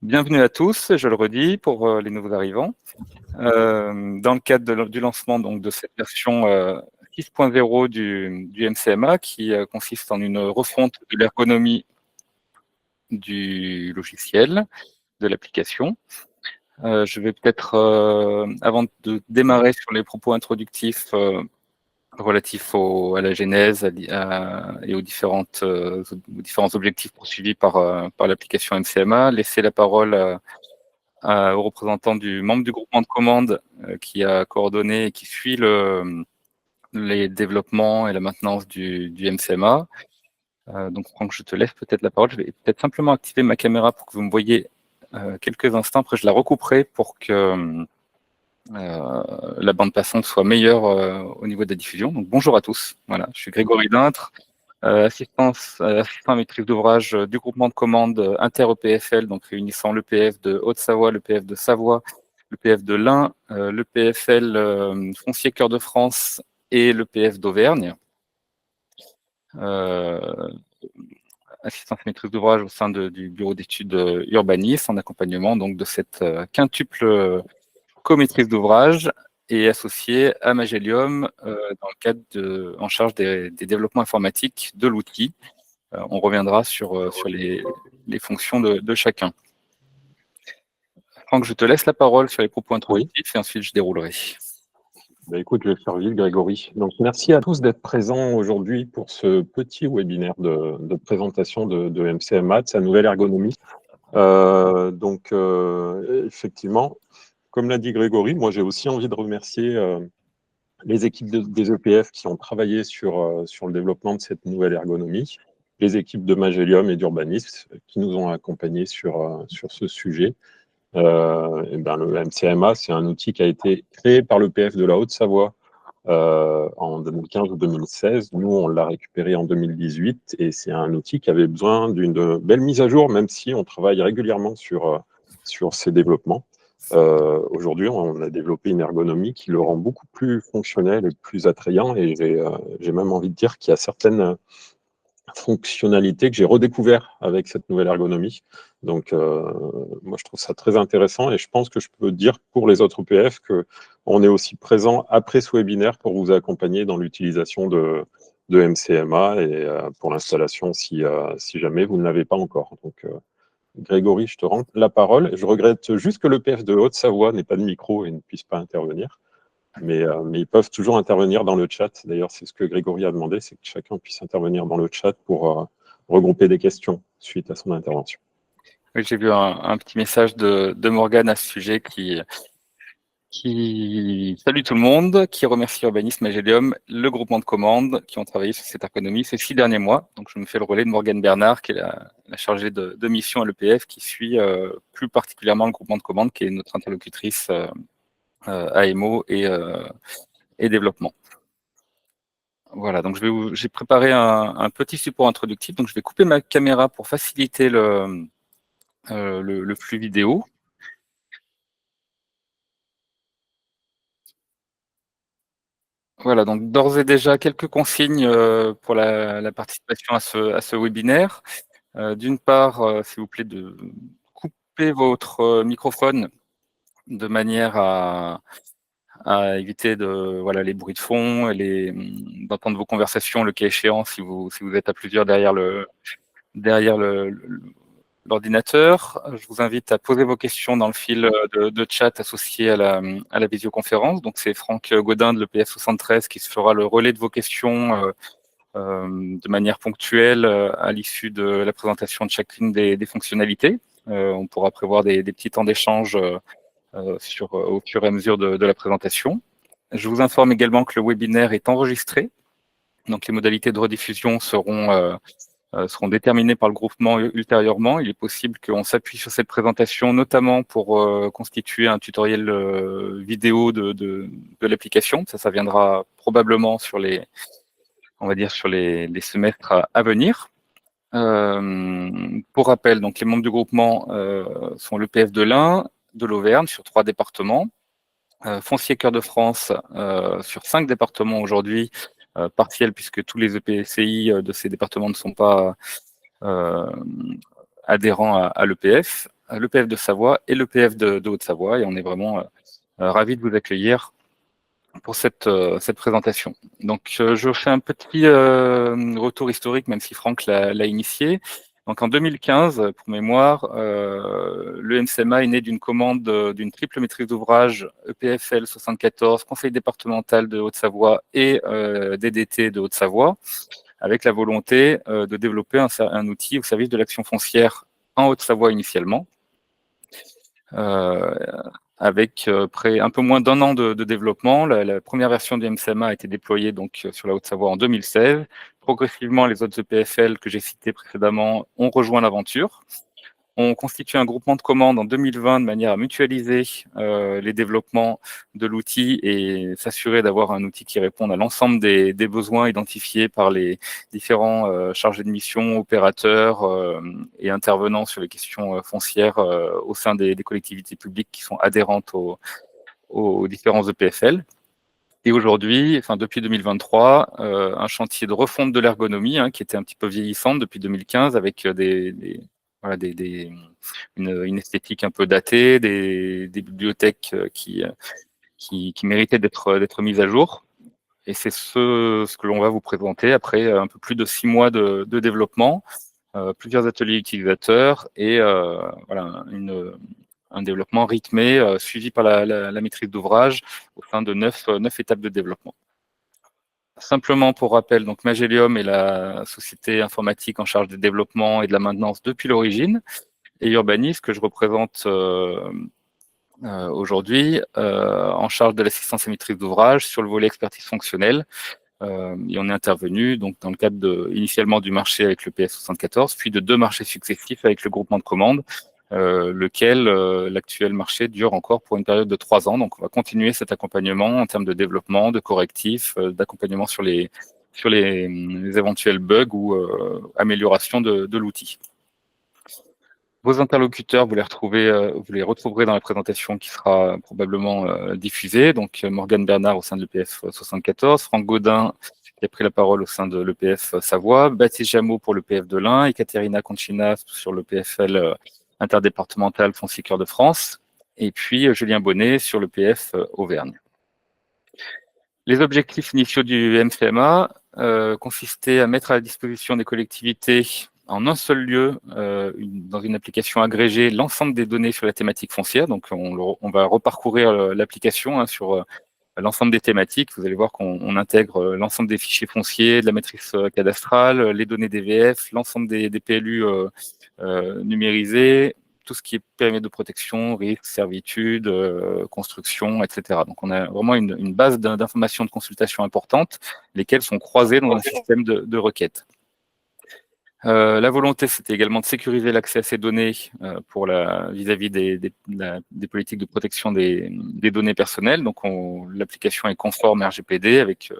Bienvenue à tous, je le redis pour les nouveaux arrivants. Dans le cadre du lancement donc, de cette version 6.0 du MCMA qui consiste en une refonte de l'ergonomie du logiciel, de l'application. Je vais peut-être, avant de démarrer sur les propos introductifs relatifs à la genèse et aux différents objectifs poursuivis par l'application MCMA, laisser la parole aux représentants du membre du groupement de commande qui a coordonné et qui suit les développements et la maintenance du MCMA. Donc, Franck, je te laisse peut-être la parole. Je vais peut-être simplement activer ma caméra pour que vous me voyez quelques instants. Après, je la recouperai pour que la bande passante soit meilleure au niveau de la diffusion. Donc, bonjour à tous. Voilà, je suis Grégory Dintre, assistant à maîtrise d'ouvrage du groupement de commande inter-EPFL, donc réunissant l'EPF de Haute-Savoie, l'EPF de Savoie, l'EPF de l'Ain, l'EPFL Foncier Cœur de France et l'EPF d'Auvergne. Assistance à maîtrise d'ouvrage au sein du bureau d'études urbanistes en accompagnement donc de cette quintuple co-maîtrise d'ouvrage et associé à Magelium dans le cadre en charge des développements informatiques de l'outil. On reviendra sur les fonctions de chacun. Franck, je te laisse la parole sur les propos introductifs et ensuite je déroulerai. Écoute, je vais faire vite, Grégory. Donc, merci à tous d'être présents aujourd'hui pour ce petit webinaire de présentation de MCMA, de sa nouvelle ergonomie. Effectivement, comme l'a dit Grégory, moi j'ai aussi envie de remercier les équipes des EPF qui ont travaillé sur le développement de cette nouvelle ergonomie, les équipes de Magelium et d'Urbanisme qui nous ont accompagnés sur ce sujet. Le MCMA, c'est un outil qui a été créé par l'EPF de la Haute-Savoie en 2015 ou 2016. Nous, on l'a récupéré en 2018 et c'est un outil qui avait besoin d'une belle mise à jour, même si on travaille régulièrement sur ses développements. Aujourd'hui, on a développé une ergonomie qui le rend beaucoup plus fonctionnel et plus attrayant et j'ai même envie de dire qu'il y a certaines fonctionnalités que j'ai redécouvert avec cette nouvelle ergonomie. Donc, moi, je trouve ça très intéressant et je pense que je peux dire pour les autres EPF qu'on est aussi présent après ce webinaire pour vous accompagner dans l'utilisation de MCMA et pour l'installation si jamais vous ne l'avez pas encore. Donc, Grégory, je te rends la parole. Je regrette juste que l'EPF de Haute-Savoie n'ait pas de micro et ne puisse pas intervenir. Mais ils peuvent toujours intervenir dans le chat. D'ailleurs, c'est ce que Grégory a demandé, c'est que chacun puisse intervenir dans le chat pour regrouper des questions suite à son intervention. Oui, j'ai vu un petit message de Morgane à ce sujet qui salue tout le monde, qui remercie Urbanisme Magelium, le groupement de commande qui ont travaillé sur cette ergonomie ces 6 derniers mois. Donc, je me fais le relais de Morgane Bernard, qui est la chargée de mission à l'EPF, qui suit plus particulièrement le groupement de commande, qui est notre interlocutrice AMO et développement. Voilà, donc j'ai préparé un petit support introductif, donc je vais couper ma caméra pour faciliter le flux vidéo. Voilà, donc d'ores et déjà quelques consignes pour la participation à ce webinaire. D'une part, s'il vous plaît, de couper votre microphone de manière à éviter les bruits de fond et d'entendre vos conversations, le cas échéant, si vous êtes à plusieurs derrière l'ordinateur. Je vous invite à poser vos questions dans le fil de chat associé à la visioconférence. Donc, c'est Franck Godin de l'EPF 73 qui se fera le relais de vos questions de manière ponctuelle à l'issue de la présentation de chacune des fonctionnalités. On pourra prévoir des petits temps d'échange au fur et à mesure de la présentation. Je vous informe également que le webinaire est enregistré. Donc, les modalités de rediffusion seront déterminées par le groupement ultérieurement. Il est possible qu'on s'appuie sur cette présentation, notamment pour constituer un tutoriel vidéo de l'application. Ça viendra probablement sur les semestres à venir. Pour rappel, donc les membres du groupement sont l'EPF de l'Ain, de l'Auvergne sur 3 départements, Foncier Cœur de France sur 5 départements aujourd'hui, partiels puisque tous les EPCI de ces départements ne sont pas adhérents à l'EPF, l'EPF de Savoie et l'EPF de Haute-Savoie. Et on est vraiment ravis de vous accueillir pour cette présentation. Donc, je fais un petit retour historique, même si Franck l'a initié. Donc, en 2015, pour mémoire, le MCMA est né d'une commande d'une triple maîtrise d'ouvrage EPFL 74, Conseil départemental de Haute-Savoie et DDT de Haute-Savoie, avec la volonté de développer un outil au service de l'action foncière en Haute-Savoie initialement. Avec un peu moins d'un an de développement. La première version du MCMA a été déployée donc sur la Haute-Savoie en 2016. Progressivement, les autres EPFL que j'ai cités précédemment ont rejoint l'aventure. On constitue un groupement de commandes en 2020 de manière à mutualiser les développements de l'outil et s'assurer d'avoir un outil qui réponde à l'ensemble des besoins identifiés par les différents chargés de mission, opérateurs et intervenants sur les questions foncières au sein des collectivités publiques qui sont adhérentes aux différents EPFL. Et aujourd'hui, enfin depuis 2023, un chantier de refonte de l'ergonomie qui était un petit peu vieillissante depuis 2015 avec une esthétique un peu datée, des bibliothèques qui méritaient d'être mises à jour. Et c'est ce que l'on va vous présenter après un peu plus de 6 mois de développement, plusieurs ateliers utilisateurs et un développement rythmé, suivi par la maîtrise d'ouvrage au sein de 9 étapes de développement. Simplement pour rappel, donc Magelium est la société informatique en charge du développement et de la maintenance depuis l'origine, et Urbanis, que je représente aujourd'hui, en charge de l'assistance et maîtrise d'ouvrage sur le volet expertise fonctionnelle. Et on est intervenu donc dans le cadre initialement du marché avec le PS 74, puis de 2 marchés successifs avec le groupement de commandes, lequel l'actuel marché dure encore pour une période de 3 ans. Donc on va continuer cet accompagnement en termes de développement, de correctifs, d'accompagnement sur les éventuels bugs ou améliorations de l'outil. Vos interlocuteurs, vous les retrouverez dans la présentation qui sera probablement diffusée. Donc Morgane Bernard au sein de l'EPF 74, Franck Gaudin qui a pris la parole au sein de l'EPF Savoie, Baptiste Jameau pour l'EPF de l'Ain, et Caterina Concina sur l'EPFL interdépartemental Foncier Cœur de France, et puis Julien Bonnet sur l'EPF Auvergne. Les objectifs initiaux du MCMA consistaient à mettre à la disposition des collectivités en un seul lieu, dans une application agrégée, l'ensemble des données sur la thématique foncière. Donc, on va reparcourir l'application sur l'ensemble des thématiques. Vous allez voir qu'on intègre l'ensemble des fichiers fonciers, de la matrice cadastrale, les données DVF, l'ensemble des PLU numérisés, tout ce qui est périmètre de protection, risque, servitude, construction, etc. Donc, on a vraiment une base d'informations de consultation importante, lesquelles sont croisées dans un système de requêtes. La volonté, c'était également de sécuriser l'accès à ces données pour vis-à-vis des politiques de protection des données personnelles. Donc, l'application est conforme RGPD avec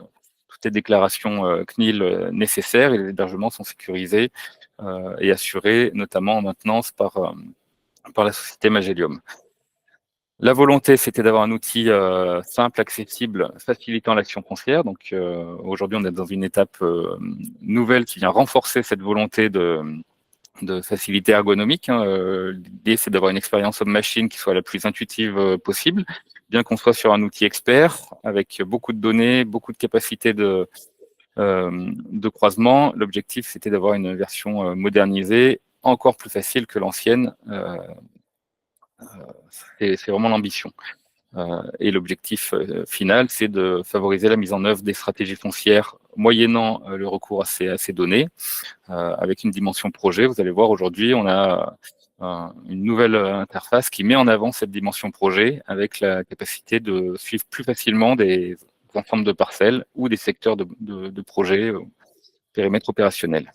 toutes les déclarations CNIL nécessaires, et les hébergements sont sécurisés et assurés, notamment en maintenance par la société Magelium. La volonté, c'était d'avoir un outil simple, accessible, facilitant l'action foncière. Donc aujourd'hui, on est dans une étape nouvelle qui vient renforcer cette volonté de facilité ergonomique. L'idée, c'est d'avoir une expérience homme-machine qui soit la plus intuitive possible, bien qu'on soit sur un outil expert, avec beaucoup de données, beaucoup de capacités de croisement. L'objectif, c'était d'avoir une version modernisée, encore plus facile que l'ancienne. C'est vraiment l'ambition. Et l'objectif final, c'est de favoriser la mise en œuvre des stratégies foncières moyennant le recours à ces données, avec une dimension projet. Vous allez voir, aujourd'hui, on a une nouvelle interface qui met en avant cette dimension projet, avec la capacité de suivre plus facilement des ensembles de parcelles ou des secteurs de projets périmètre opérationnel.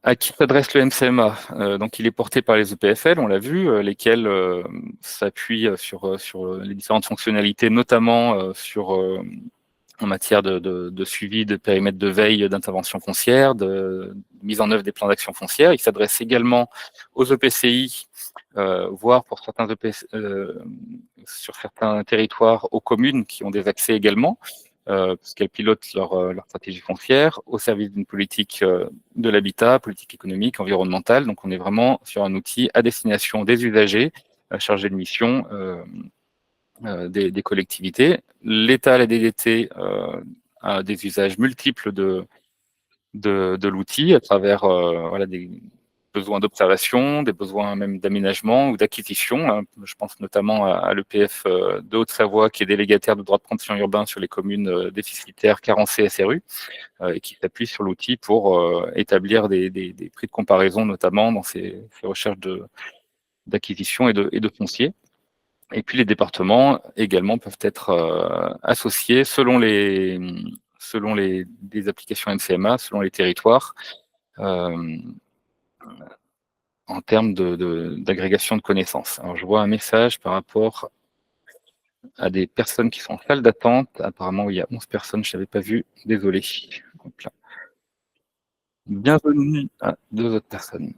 À qui s'adresse le MCMA? Donc, il est porté par les EPFL, on l'a vu, lesquels s'appuient sur les différentes fonctionnalités, notamment en matière de suivi de périmètre de veille d'intervention foncière, de mise en œuvre des plans d'action foncière. Il s'adresse également aux EPCI, voire pour certains sur certains territoires, aux communes qui ont des accès également. puisqu'elles pilotent leur stratégie foncière au service d'une politique de l'habitat, politique économique, environnementale. Donc, on est vraiment sur un outil à destination des usagers chargés de mission des collectivités. L'État, la DDT, a des usages multiples de l'outil à travers voilà, des besoins d'observation, des besoins même d'aménagement ou d'acquisition. Hein. Je pense notamment à l'EPF de Haute-Savoie qui est délégataire de droit de préemption urbain sur les communes déficitaires carencées SRU et qui s'appuie sur l'outil pour établir des prix de comparaison, notamment dans ces recherches d'acquisition et de foncier. Et puis les départements également peuvent être associés selon les applications MCMA, selon les territoires, en termes d'agrégation de connaissances. Alors je vois un message par rapport à des personnes qui sont en salle d'attente. Apparemment, il y a 11 personnes, je n'avais pas vu. Désolé. Hop là. Bienvenue à 2 autres personnes.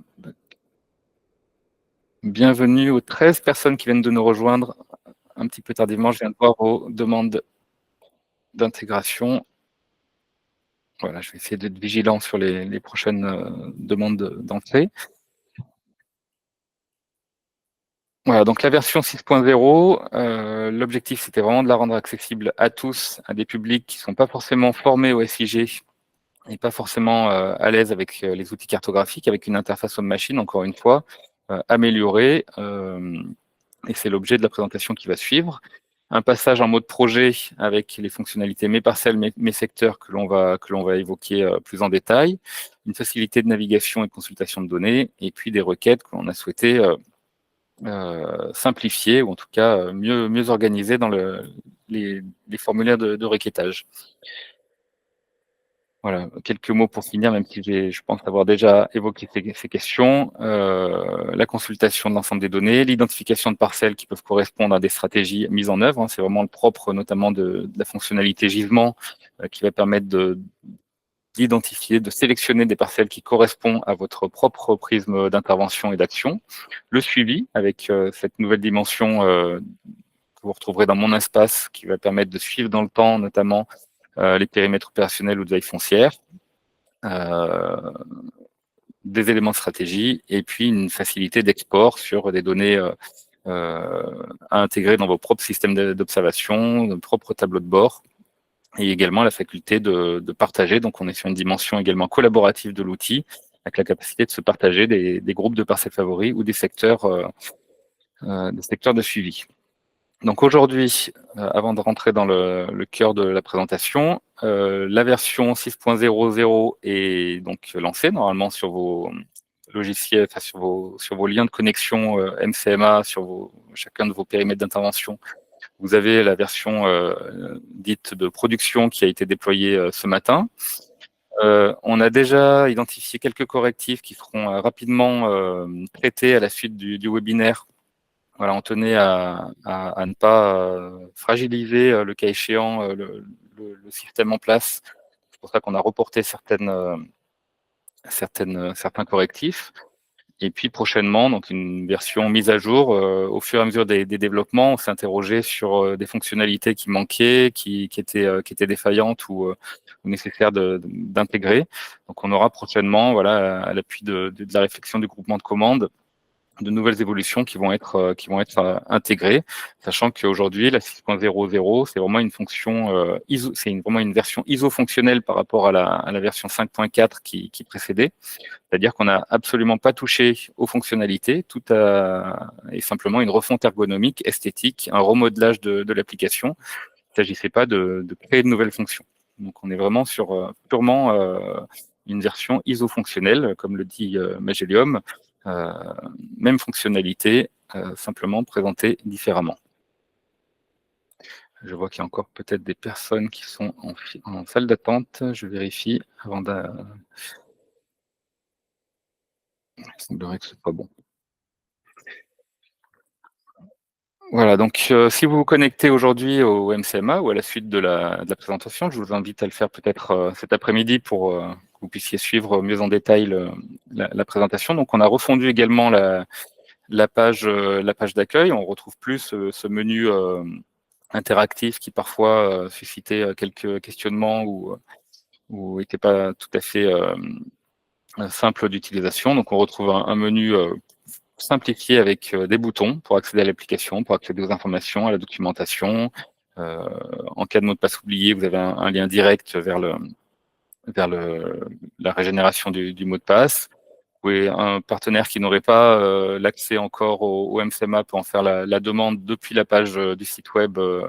Bienvenue aux 13 personnes qui viennent de nous rejoindre un petit peu tardivement. Je viens de voir vos demandes d'intégration. Voilà, je vais essayer d'être vigilant sur les prochaines demandes d'entrée. Voilà, donc la version 6.0, l'objectif c'était vraiment de la rendre accessible à tous, à des publics qui ne sont pas forcément formés au SIG et pas forcément à l'aise avec les outils cartographiques, avec une interface homme-machine, encore une fois, améliorée, et c'est l'objet de la présentation qui va suivre. Un passage en mode projet avec les fonctionnalités mes parcelles, mes secteurs que l'on va évoquer plus en détail, une facilité de navigation et de consultation de données, et puis des requêtes que l'on a souhaité simplifier, ou en tout cas mieux organiser dans les formulaires de requêtage. Voilà, quelques mots pour finir, même si je pense avoir déjà évoqué ces questions. La consultation de l'ensemble des données, l'identification de parcelles qui peuvent correspondre à des stratégies mises en œuvre. Hein, c'est vraiment le propre, notamment de la fonctionnalité gisement, qui va permettre d'identifier, de sélectionner des parcelles qui correspondent à votre propre prisme d'intervention et d'action. Le suivi, avec cette nouvelle dimension que vous retrouverez dans mon espace, qui va permettre de suivre dans le temps, notamment les périmètres opérationnels ou de veille foncière, des éléments de stratégie, et puis une facilité d'export sur des données à intégrer dans vos propres systèmes d'observation, vos propres tableaux de bord, et également la faculté de partager. Donc on est sur une dimension également collaborative de l'outil, avec la capacité de se partager des groupes de parcelles favoris ou des secteurs de suivi. Donc aujourd'hui, avant de rentrer dans le cœur de la présentation, la version 6.00 est donc lancée normalement sur vos logiciels, enfin sur vos liens de connexion MCMA, sur chacun de vos périmètres d'intervention. Vous avez la version dite de production qui a été déployée ce matin. On a déjà identifié quelques correctifs qui seront rapidement traités à la suite du webinaire. Voilà, on tenait à ne pas fragiliser, le cas échéant, le système en place. C'est pour ça qu'on a reporté certains correctifs. Et puis prochainement, donc une version mise à jour. Au fur et à mesure des développements, on s'est interrogé sur des fonctionnalités qui manquaient, qui étaient défaillantes ou nécessaires d'intégrer. Donc on aura prochainement, voilà, à l'appui de la réflexion du groupement de commandes, de nouvelles évolutions qui vont être intégrées, sachant qu'aujourd'hui la 6.00 c'est vraiment une fonction ISO, c'est vraiment une version ISO fonctionnelle par rapport à la version 5.4 qui précédait, c'est-à-dire qu'on n'a absolument pas touché aux fonctionnalités, tout est simplement une refonte ergonomique, esthétique, un remodelage de l'application. Il ne s'agissait pas de créer de nouvelles fonctions. Donc on est vraiment sur purement une version ISO fonctionnelle, comme le dit Magelium. Même fonctionnalité, simplement présentée différemment. Je vois qu'il y a encore peut-être des personnes qui sont en salle d'attente. Je vérifie avant de... Il semblerait que ce soit bon. Voilà, donc si vous vous connectez aujourd'hui au MCMA ou à la suite de la présentation, je vous invite à le faire peut-être cet après-midi pour que vous puissiez suivre mieux en détail la présentation. Donc on a refondu également la page d'accueil. On retrouve plus ce menu interactif qui parfois suscitait quelques questionnements ou n'était pas tout à fait simple d'utilisation. Donc on retrouve un menu simplifié avec des boutons pour accéder à l'application, pour accéder aux informations, à la documentation. En cas de mot de passe oublié, vous avez un lien direct vers la régénération du mot de passe. Oui, un partenaire qui n'aurait pas l'accès encore au MCMA peut en faire la demande depuis la page du site web euh,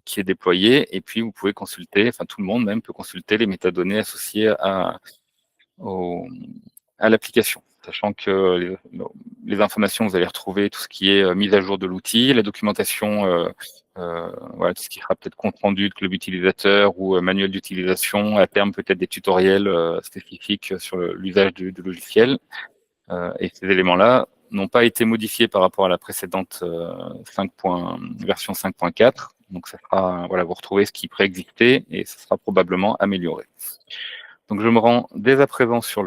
qui est déployé. Et puis, vous pouvez consulter, enfin tout le monde même peut consulter les métadonnées associées au, à l'application, sachant que les informations, vous allez retrouver tout ce qui est mise à jour de l'outil, la documentation, voilà, tout ce qui sera peut-être compte rendu de club utilisateur ou manuel d'utilisation, à terme peut-être des tutoriels spécifiques sur l'usage du logiciel. Et ces éléments-là n'ont pas été modifiés par rapport à la précédente version 5.4. Donc, ça sera, voilà, vous retrouvez ce qui préexistait et ça sera probablement amélioré. Donc, je me rends dès à présent sur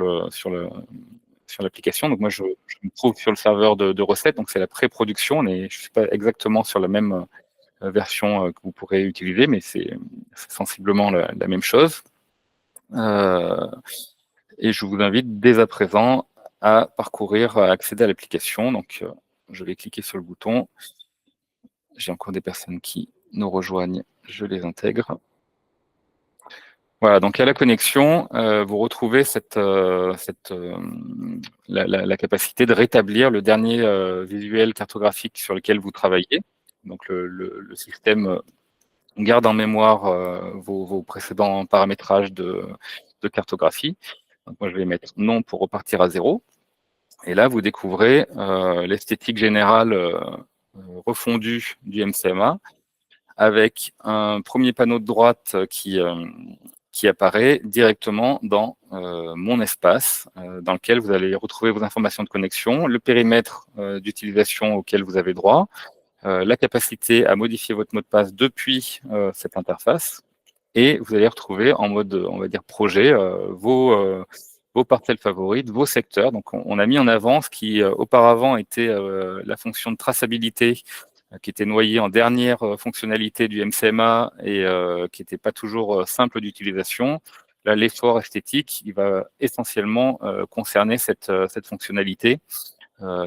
l'application. Donc, moi, je me trouve sur le serveur de recettes. Donc, c'est la pré-production. Je ne suis pas exactement sur la même version que vous pourrez utiliser, mais c'est sensiblement la même chose. Et je vous invite dès à présent à parcourir, à accéder à l'application. Donc, je vais cliquer sur le bouton. J'ai encore des personnes qui nous rejoignent. Je les intègre. Voilà, donc à la connexion, vous retrouvez la capacité de rétablir le dernier visuel cartographique sur lequel vous travaillez. Donc le système garde en mémoire vos précédents paramétrages de cartographie. Donc moi, je vais mettre non pour repartir à 0. Et là, vous découvrez l'esthétique générale refondue du MCMA avec un premier panneau de droite qui apparaît directement dans mon espace, dans lequel vous allez retrouver vos informations de connexion, le périmètre d'utilisation auquel vous avez droit, la capacité à modifier votre mot de passe depuis cette interface, et vous allez retrouver en mode, on va dire, projet, vos parcelles favorites, vos secteurs. Donc, on a mis en avant ce qui auparavant était la fonction de traçabilité qui était noyée en dernière fonctionnalité du MCMA et qui n'était pas toujours simple d'utilisation. Là, l'effort esthétique, il va essentiellement concerner cette fonctionnalité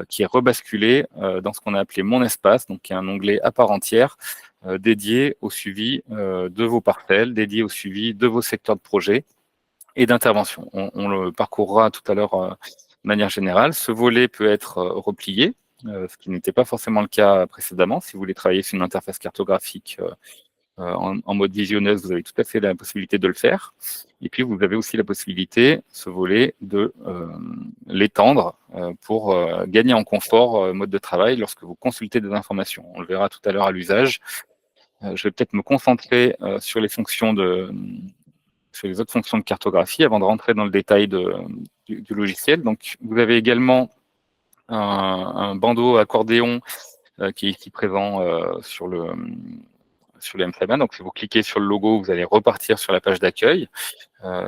qui est rebasculée dans ce qu'on a appelé Mon espace, donc qui est un onglet à part entière dédié au suivi de vos parcelles, dédié au suivi de vos secteurs de projet et d'intervention. On le parcourra tout à l'heure de manière générale. Ce volet peut être replié, ce qui n'était pas forcément le cas précédemment. Si vous voulez travailler sur une interface cartographique en mode visionneuse, vous avez tout à fait la possibilité de le faire. Et puis, vous avez aussi la possibilité, ce volet, de l'étendre pour gagner en confort mode de travail lorsque vous consultez des informations. On le verra tout à l'heure à l'usage. Je vais peut-être me concentrer sur les autres fonctions de cartographie avant de rentrer dans le détail du logiciel. Donc, vous avez également un bandeau accordéon qui est ici présent sur le MCMA. Donc, si vous cliquez sur le logo, vous allez repartir sur la page d'accueil.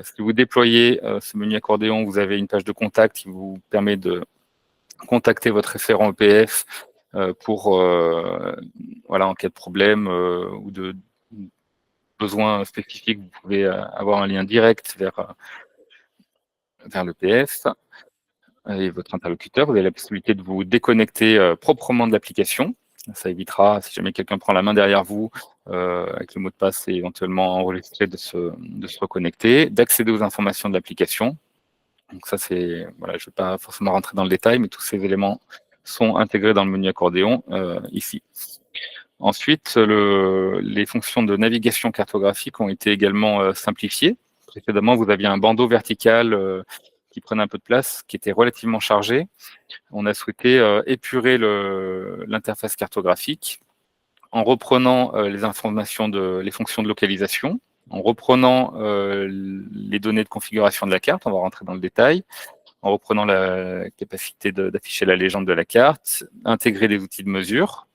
Si vous déployez ce menu accordéon, vous avez une page de contact qui vous permet de contacter votre référent EPF pour, voilà, en cas de problème ou de besoin spécifique, vous pouvez avoir un lien direct vers l'EPF et votre interlocuteur. Vous avez la possibilité de vous déconnecter proprement de l'application. Ça évitera, si jamais quelqu'un prend la main derrière vous, avec le mot de passe et éventuellement enregistré, de se reconnecter, d'accéder aux informations de l'application. Donc ça, c'est, voilà, je ne vais pas forcément rentrer dans le détail, mais tous ces éléments sont intégrés dans le menu accordéon ici. Ensuite, les fonctions de navigation cartographique ont été également simplifiées. Précédemment, vous aviez un bandeau vertical qui prenait un peu de place, qui était relativement chargé. On a souhaité épurer l'interface cartographique en reprenant les fonctions de localisation, en reprenant les données de configuration de la carte, on va rentrer dans le détail, en reprenant la capacité d'afficher la légende de la carte, intégrer des outils de mesure,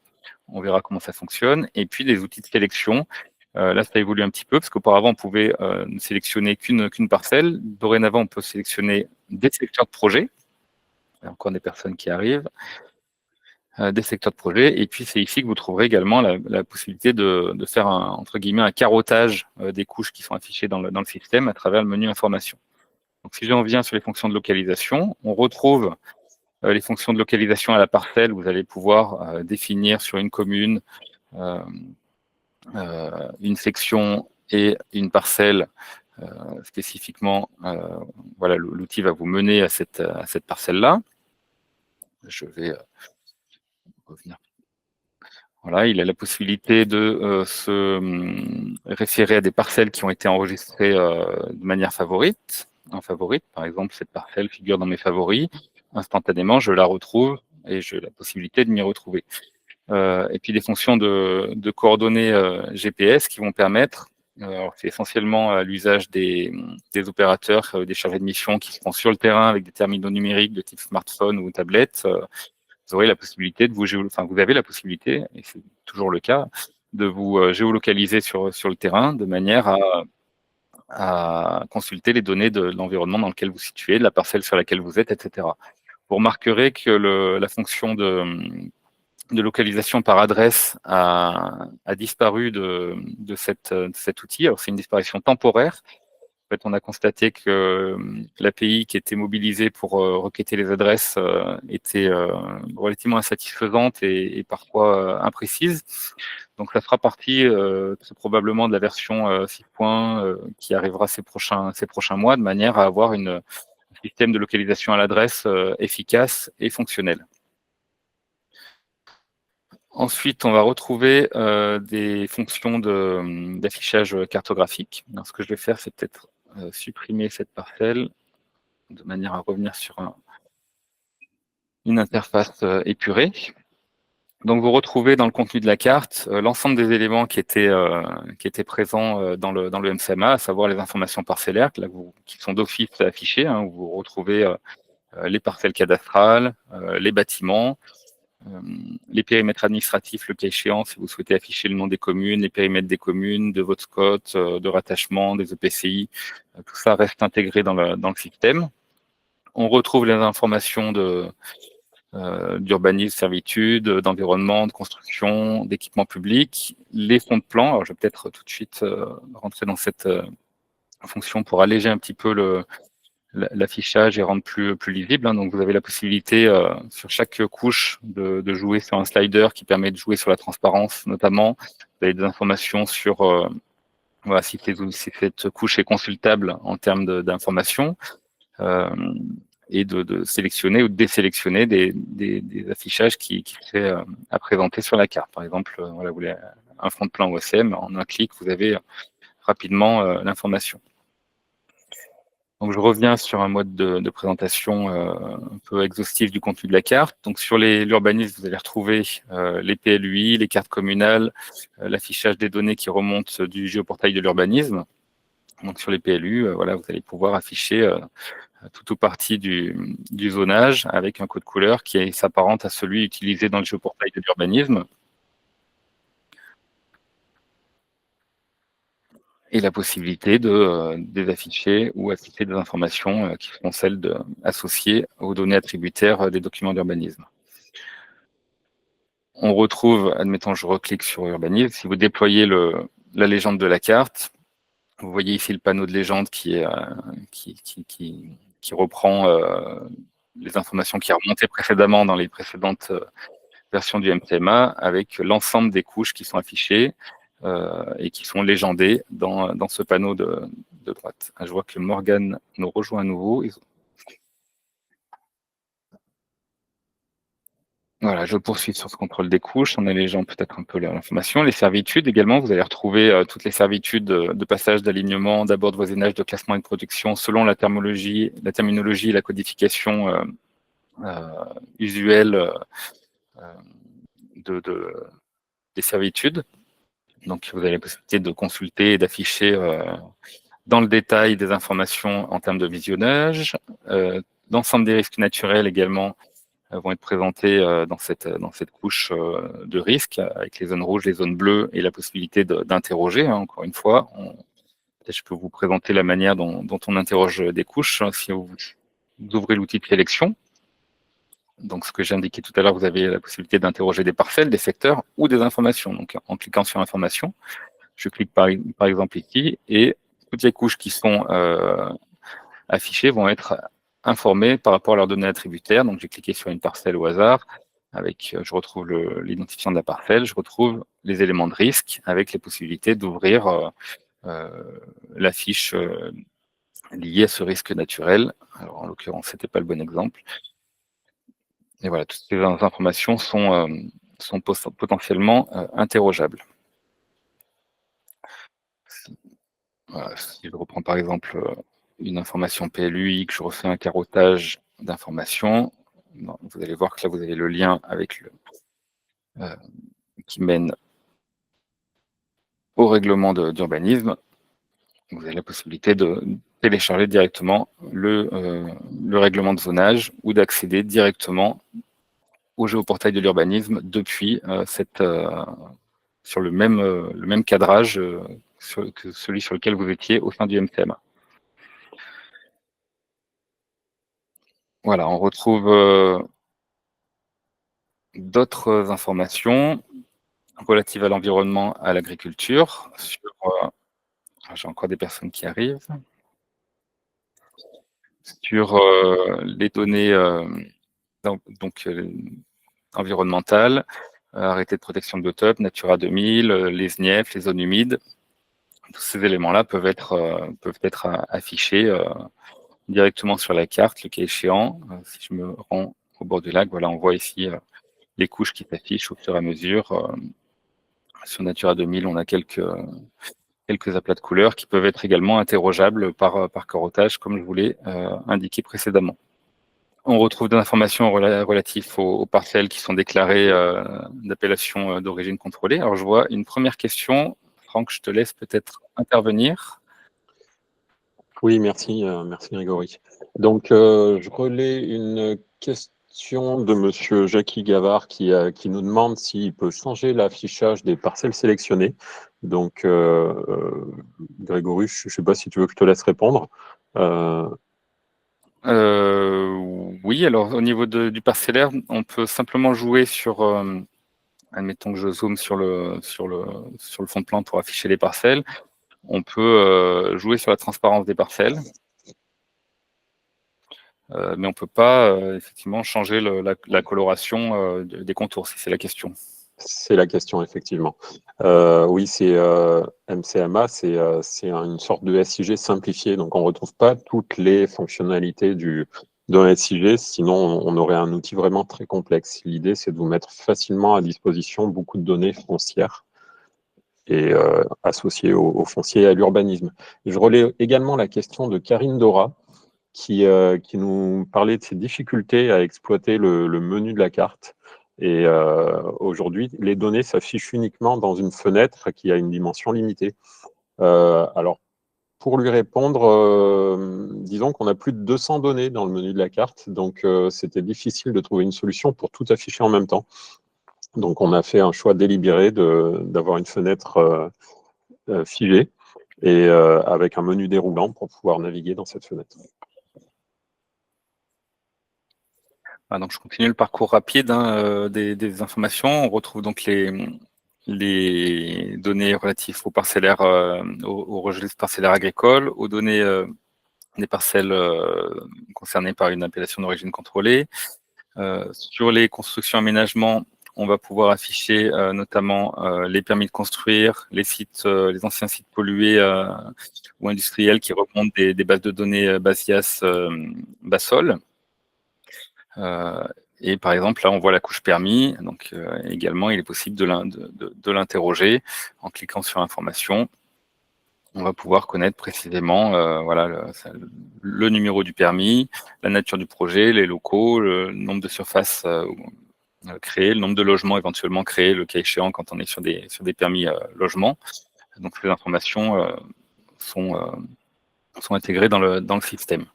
on verra comment ça fonctionne, et puis des outils de sélection. Là, ça évolue un petit peu, parce qu'auparavant, on pouvait ne sélectionner qu'une parcelle. Dorénavant, on peut sélectionner des secteurs de projet. Il y a encore des personnes qui arrivent. des secteurs de projet. Et puis, c'est ici que vous trouverez également la possibilité de faire entre guillemets un carottage des couches qui sont affichées dans le système à travers le menu information. Donc, si j'en viens sur les fonctions de localisation, on retrouve les fonctions de localisation à la parcelle. Vous allez pouvoir définir sur une commune une section et une parcelle spécifiquement. Voilà, l'outil va vous mener à cette parcelle-là. Je vais revenir. Voilà, il a la possibilité de se référer à des parcelles qui ont été enregistrées de manière favorite. En favorite, par exemple, cette parcelle figure dans mes favoris. Instantanément, je la retrouve et j'ai la possibilité de m'y retrouver. Et puis des fonctions de coordonnées GPS qui vont permettre, c'est essentiellement à l'usage des opérateurs, des chargés de mission qui seront sur le terrain avec des terminaux numériques de type smartphone ou tablette. Vous aurez la possibilité de vous avez la possibilité, et c'est toujours le cas, de vous géolocaliser sur le terrain de manière à consulter les données de l'environnement dans lequel vous vous situez, de la parcelle sur laquelle vous êtes, etc. Vous remarquerez que la fonction de localisation par adresse a disparu de cet outil. Alors, c'est une disparition temporaire. En fait, on a constaté que l'API qui était mobilisée pour requêter les adresses était relativement insatisfaisante et parfois imprécise. Donc, ça fera partie très probablement de la version 6 qui arrivera ces prochains mois, de manière à avoir un système de localisation à l'adresse efficace et fonctionnel. Ensuite, on va retrouver des fonctions d'affichage cartographique. Alors, ce que je vais faire, c'est peut-être supprimer cette parcelle de manière à revenir sur une interface épurée. Donc, vous retrouvez dans le contenu de la carte l'ensemble des éléments qui étaient présents dans le MCMA, à savoir les informations parcellaires qui sont d'office affichées, où vous retrouvez les parcelles cadastrales, les bâtiments, les périmètres administratifs, le cas échéant, si vous souhaitez afficher le nom des communes, les périmètres des communes, de votre SCOT, de rattachement, des EPCI, tout ça reste intégré dans le système. On retrouve les informations d'urbanisme, servitude, d'environnement, de construction, d'équipement public, les fonds de plan. Alors, je vais peut-être tout de suite rentrer dans cette fonction pour alléger un petit peu l'affichage et rendre plus lisible. Donc, vous avez la possibilité sur chaque couche de jouer sur un slider qui permet de jouer sur la transparence, notamment. Vous avez des informations sur si cette couche est consultable en termes d'informations et de sélectionner ou de désélectionner des affichages qui seraient à présenter sur la carte. Par exemple, voilà, vous voulez un fond de plan OSM, en un clic, vous avez rapidement l'information. Donc, je reviens sur un mode de présentation un peu exhaustif du contenu de la carte. Donc, sur l'urbanisme, vous allez retrouver les PLUI, les cartes communales, l'affichage des données qui remontent du géoportail de l'urbanisme. Donc, sur les PLU, voilà, vous allez pouvoir afficher tout ou partie du zonage avec un code couleur qui s'apparente à celui utilisé dans le géoportail de l'urbanisme. Et la possibilité de désafficher ou afficher des informations qui seront celles associées aux données attributaires des documents d'urbanisme. On retrouve, admettons, je reclique sur urbanisme, si vous déployez la légende de la carte, vous voyez ici le panneau de légende qui reprend les informations qui remontaient précédemment dans les précédentes versions du MCMA avec l'ensemble des couches qui sont affichées et qui sont légendées dans ce panneau de droite. Je vois que Morgane nous rejoint à nouveau. Voilà, je poursuis sur ce contrôle des couches en allégeant peut-être un peu l'information. Les servitudes également, vous allez retrouver toutes les servitudes de passage, d'alignement, d'abord de voisinage, de classement et de production selon la terminologie et la codification usuelle des servitudes. Donc, vous avez la possibilité de consulter et d'afficher dans le détail des informations en termes de visionnage. L'ensemble des risques naturels également vont être présentés dans cette couche de risque, avec les zones rouges, les zones bleues et la possibilité d'interroger. Encore une fois, je peux vous présenter la manière dont on interroge des couches si vous ouvrez l'outil de sélection. Donc, ce que j'ai indiqué tout à l'heure, vous avez la possibilité d'interroger des parcelles, des secteurs ou des informations. Donc, en cliquant sur information, je clique par exemple ici et toutes les couches qui sont affichées vont être informées par rapport à leurs données attributaires. Donc, j'ai cliqué sur une parcelle au hasard. Je retrouve l'identifiant de la parcelle, je retrouve les éléments de risque avec les possibilités d'ouvrir la fiche liée à ce risque naturel. Alors, en l'occurrence, c'était pas le bon exemple. Et voilà, toutes ces informations sont potentiellement interrogeables. Voilà, si je reprends par exemple une information PLUI, que je refais un carottage d'informations, vous allez voir que là, vous avez le lien avec qui mène au règlement d'urbanisme. Vous avez la possibilité de télécharger directement le règlement de zonage ou d'accéder directement au géoportail de l'urbanisme depuis sur le même cadrage que celui sur lequel vous étiez au sein du MCMA. Voilà, on retrouve d'autres informations relatives à l'environnement, à l'agriculture. J'ai encore des personnes qui arrivent. Sur les données environnementales, arrêté de protection de biotope, Natura 2000, les SNIEF, les zones humides. Tous ces éléments-là peuvent être affichés directement sur la carte, le cas échéant. Si je me rends au bord du lac, voilà, on voit ici les couches qui s'affichent au fur et à mesure. Sur Natura 2000, on a quelques aplats de couleurs qui peuvent être également interrogeables par carottage, comme je vous l'ai indiqué précédemment. On retrouve des informations relatives aux parcelles qui sont déclarées d'appellation d'origine contrôlée. Alors, je vois une première question. Franck, je te laisse peut-être intervenir. Oui, merci Grégory. Donc, je relais une question de Monsieur Jackie Gavard qui nous demande s'il peut changer l'affichage des parcelles sélectionnées. Donc, Grégory, je ne sais pas si tu veux que je te laisse répondre. Oui, alors au niveau du parcellaire, on peut simplement jouer sur, admettons que je zoome sur le fond de plan pour afficher les parcelles. On peut jouer sur la transparence des parcelles. Mais on ne peut pas effectivement changer la coloration des contours, si c'est la question. C'est la question, effectivement. Oui, c'est MCMA, c'est une sorte de SIG simplifié. Donc, on ne retrouve pas toutes les fonctionnalités d'un SIG, sinon on aurait un outil vraiment très complexe. L'idée, c'est de vous mettre facilement à disposition beaucoup de données foncières et associées au foncier et à l'urbanisme. Je relais également la question de Karine Dora, qui nous parlait de ses difficultés à exploiter le menu de la carte. Et aujourd'hui, les données s'affichent uniquement dans une fenêtre qui a une dimension limitée. Alors, pour lui répondre, disons qu'on a plus de 200 données dans le menu de la carte, donc c'était difficile de trouver une solution pour tout afficher en même temps. Donc, on a fait un choix délibéré d'avoir une fenêtre figée et avec un menu déroulant pour pouvoir naviguer dans cette fenêtre. Donc, je continue le parcours rapide des informations. On retrouve donc les données relatives aux parcellaires, au registre parcellaire agricole, aux données des parcelles concernées par une appellation d'origine contrôlée. Sur les constructions aménagements, on va pouvoir afficher notamment les permis de construire, les anciens sites pollués ou industriels qui remontent des bases de données BASIAS Basol. Et par exemple, là, on voit la couche permis. Donc, également, il est possible de l'interroger en cliquant sur information. On va pouvoir connaître précisément voilà, le numéro du permis, la nature du projet, les locaux, le nombre de surfaces créées, le nombre de logements éventuellement créés, le cas échéant quand on est sur des permis logements. Donc, ces informations sont intégrées dans le système.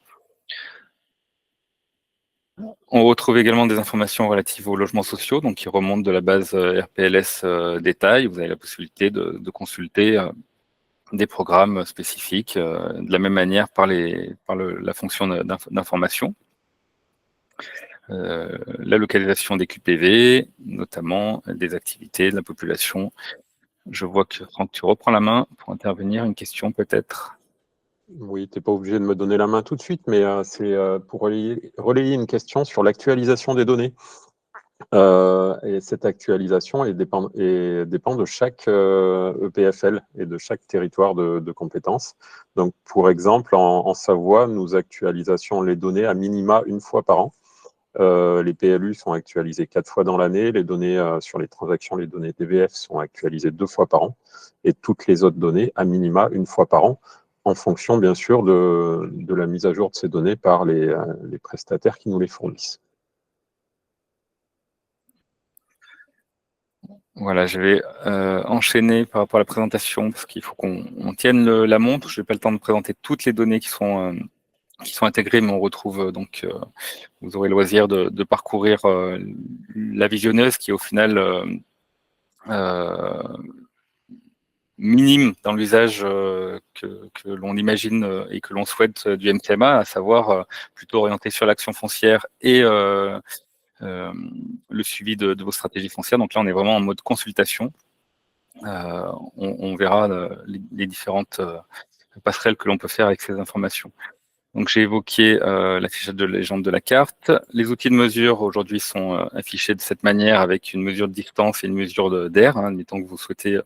On retrouve également des informations relatives aux logements sociaux, donc qui remontent de la base RPLS détail. Vous avez la possibilité de consulter des programmes spécifiques de la même manière par la fonction d'information. la localisation des QPV, notamment des activités, de la population. Je vois que Franck, tu reprends la main pour intervenir. Une question peut-être? Oui, tu n'es pas obligé de me donner la main tout de suite, mais c'est pour relayer une question sur l'actualisation des données. Et cette actualisation dépend de chaque EPFL et de chaque territoire de compétences. Donc, pour exemple, en Savoie, nous actualisons les données à minima une fois par an. Les PLU sont actualisés 4 fois dans l'année. Les données sur les transactions, les données TVF sont actualisées 2 fois par an. Et toutes les autres données, à minima, une fois par an, en fonction, bien sûr, de la mise à jour de ces données par les prestataires qui nous les fournissent. Voilà, je vais enchaîner par rapport à la présentation parce qu'il faut qu'on tienne la montre. Je n'ai pas le temps de présenter toutes les données qui sont intégrées, mais on retrouve vous aurez le loisir de parcourir la visionneuse qui est au final minime dans l'usage que l'on imagine et que l'on souhaite du MTMA, à savoir plutôt orienté sur l'action foncière et le suivi de vos stratégies foncières. Donc là, on est vraiment en mode consultation. On verra les différentes passerelles que l'on peut faire avec ces informations. Donc j'ai évoqué l'affichage de légende de la carte. Les outils de mesure aujourd'hui sont affichés de cette manière avec une mesure de distance et une mesure d'air. Admettons que vous souhaitez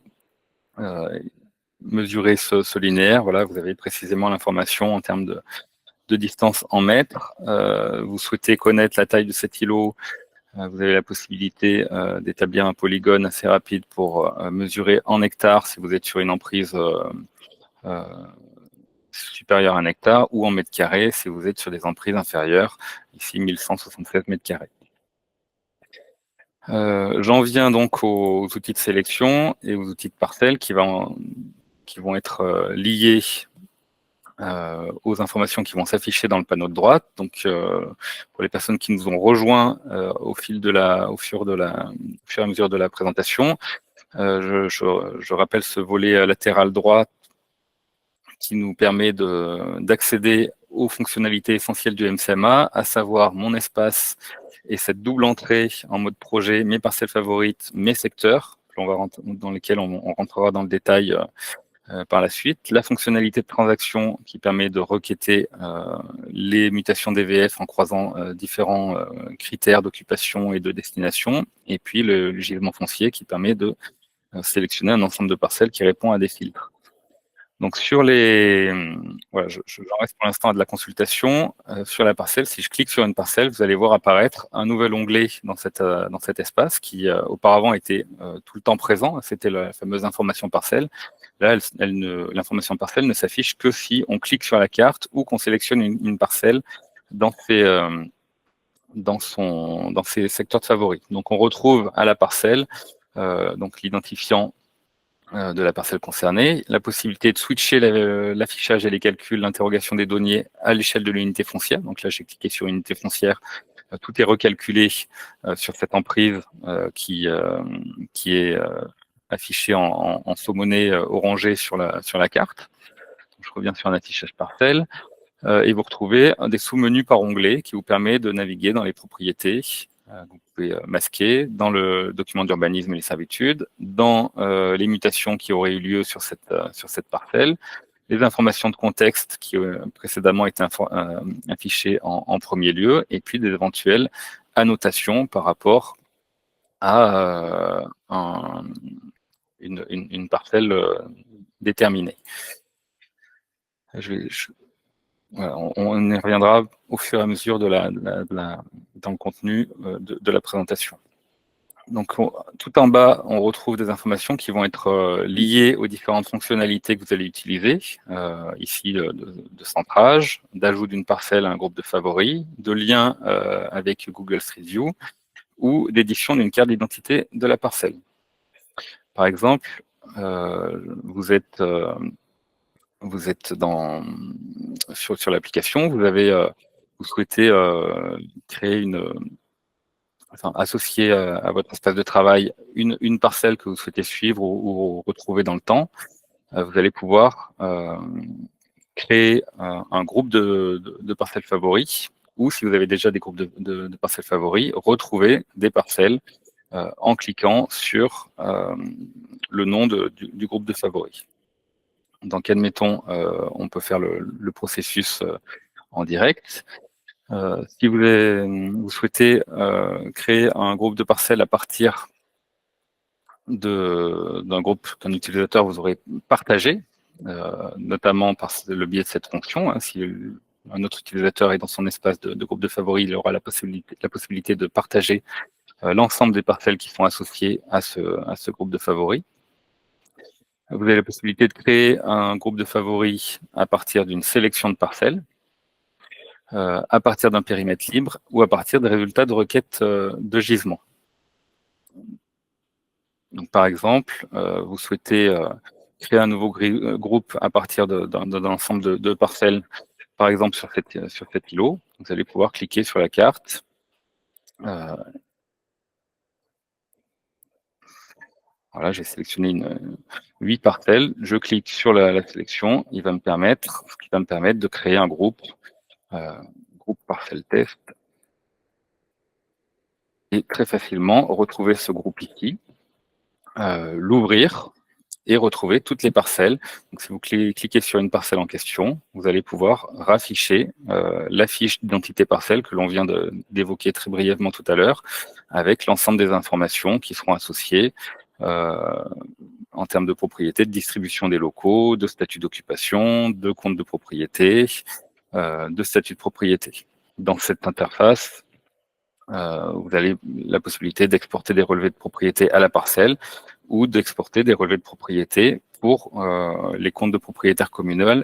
mesurer ce linéaire. Voilà, vous avez précisément l'information en termes de distance en mètres. Vous souhaitez connaître la taille de cet îlot. Vous avez la possibilité d'établir un polygone assez rapide pour mesurer en hectares si vous êtes sur une emprise supérieure à 1 hectare ou en mètres carrés si vous êtes sur des emprises inférieures, ici 1176 mètres carrés. J'en viens donc aux outils de sélection et aux outils de parcelle qui vont être liés aux informations qui vont s'afficher dans le panneau de droite. Donc, pour les personnes qui nous ont rejoints au fur et à mesure de la présentation, je rappelle ce volet latéral droit qui nous permet d'accéder aux fonctionnalités essentielles du MCMA, à savoir mon espace et cette double entrée en mode projet, mes parcelles favorites, mes secteurs, dans lesquels on rentrera dans le détail par la suite. La fonctionnalité de transaction qui permet de requêter les mutations DVF en croisant différents critères d'occupation et de destination. Et puis le gisement foncier qui permet de sélectionner un ensemble de parcelles qui répond à des filtres. Donc sur voilà, j'en reste pour l'instant à de la consultation. Sur la parcelle, si je clique sur une parcelle, vous allez voir apparaître un nouvel onglet dans cet espace qui auparavant était tout le temps présent. C'était la fameuse information parcelle. Là, l'information parcelle ne s'affiche que si on clique sur la carte ou qu'on sélectionne une parcelle dans ses secteurs de favoris. Donc on retrouve à la parcelle donc l'identifiant de la parcelle concernée, la possibilité de switcher l'affichage et les calculs, l'interrogation des données à l'échelle de l'unité foncière. Donc là, j'ai cliqué sur unité foncière, tout est recalculé sur cette emprise qui est affichée en saumonné orangé sur la carte. Donc, je reviens sur un affichage parcelle. Et vous retrouvez des sous-menus par onglet qui vous permet de naviguer dans les propriétés. Vous pouvez masquer dans le document d'urbanisme et les servitudes, dans les mutations qui auraient eu lieu sur cette parcelle, les informations de contexte qui précédemment étaient affichées en premier lieu, et puis des éventuelles annotations par rapport à une parcelle déterminée. Voilà, on y reviendra au fur et à mesure dans le contenu de la présentation. Donc, tout en bas, on retrouve des informations qui vont être liées aux différentes fonctionnalités que vous allez utiliser. Ici, de centrage, d'ajout d'une parcelle à un groupe de favoris, de lien avec Google Street View ou d'édition d'une carte d'identité de la parcelle. Par exemple, vous êtes sur l'application, vous souhaitez créer associer à votre espace de travail une parcelle que vous souhaitez suivre ou retrouver dans le temps. Vous allez pouvoir créer un groupe de parcelles favoris ou si vous avez déjà des groupes de parcelles favoris, retrouver des parcelles en cliquant sur le nom du groupe de favoris. Donc, admettons, on peut faire le processus en direct. Si vous souhaitez créer un groupe de parcelles à partir d'un groupe qu'un utilisateur vous aurez partagé, notamment par le biais de cette fonction, hein, si un autre utilisateur est dans son espace de groupe de favoris, il aura la possibilité de partager l'ensemble des parcelles qui sont associées à ce groupe de favoris. Vous avez la possibilité de créer un groupe de favoris à partir d'une sélection de parcelles, à partir d'un périmètre libre ou à partir des résultats de requêtes de gisement. Donc, par exemple, vous souhaitez créer un nouveau groupe à partir d'un ensemble de parcelles, par exemple sur cet îlot. Vous allez pouvoir cliquer sur la carte. Voilà, j'ai sélectionné 8 parcelles. Je clique sur la sélection. Ce qui va me permettre de créer un groupe parcelle test. Et très facilement retrouver ce groupe ici, l'ouvrir et retrouver toutes les parcelles. Donc, si vous cliquez sur une parcelle en question, vous allez pouvoir rafficher la fiche d'identité parcelle que l'on vient d'évoquer très brièvement tout à l'heure, avec l'ensemble des informations qui seront associées en termes de propriété, de distribution des locaux, de statut d'occupation, de compte de propriété, de statut de propriété. Dans cette interface, vous avez la possibilité d'exporter des relevés de propriété à la parcelle ou d'exporter des relevés de propriété pour les comptes de propriétaires communaux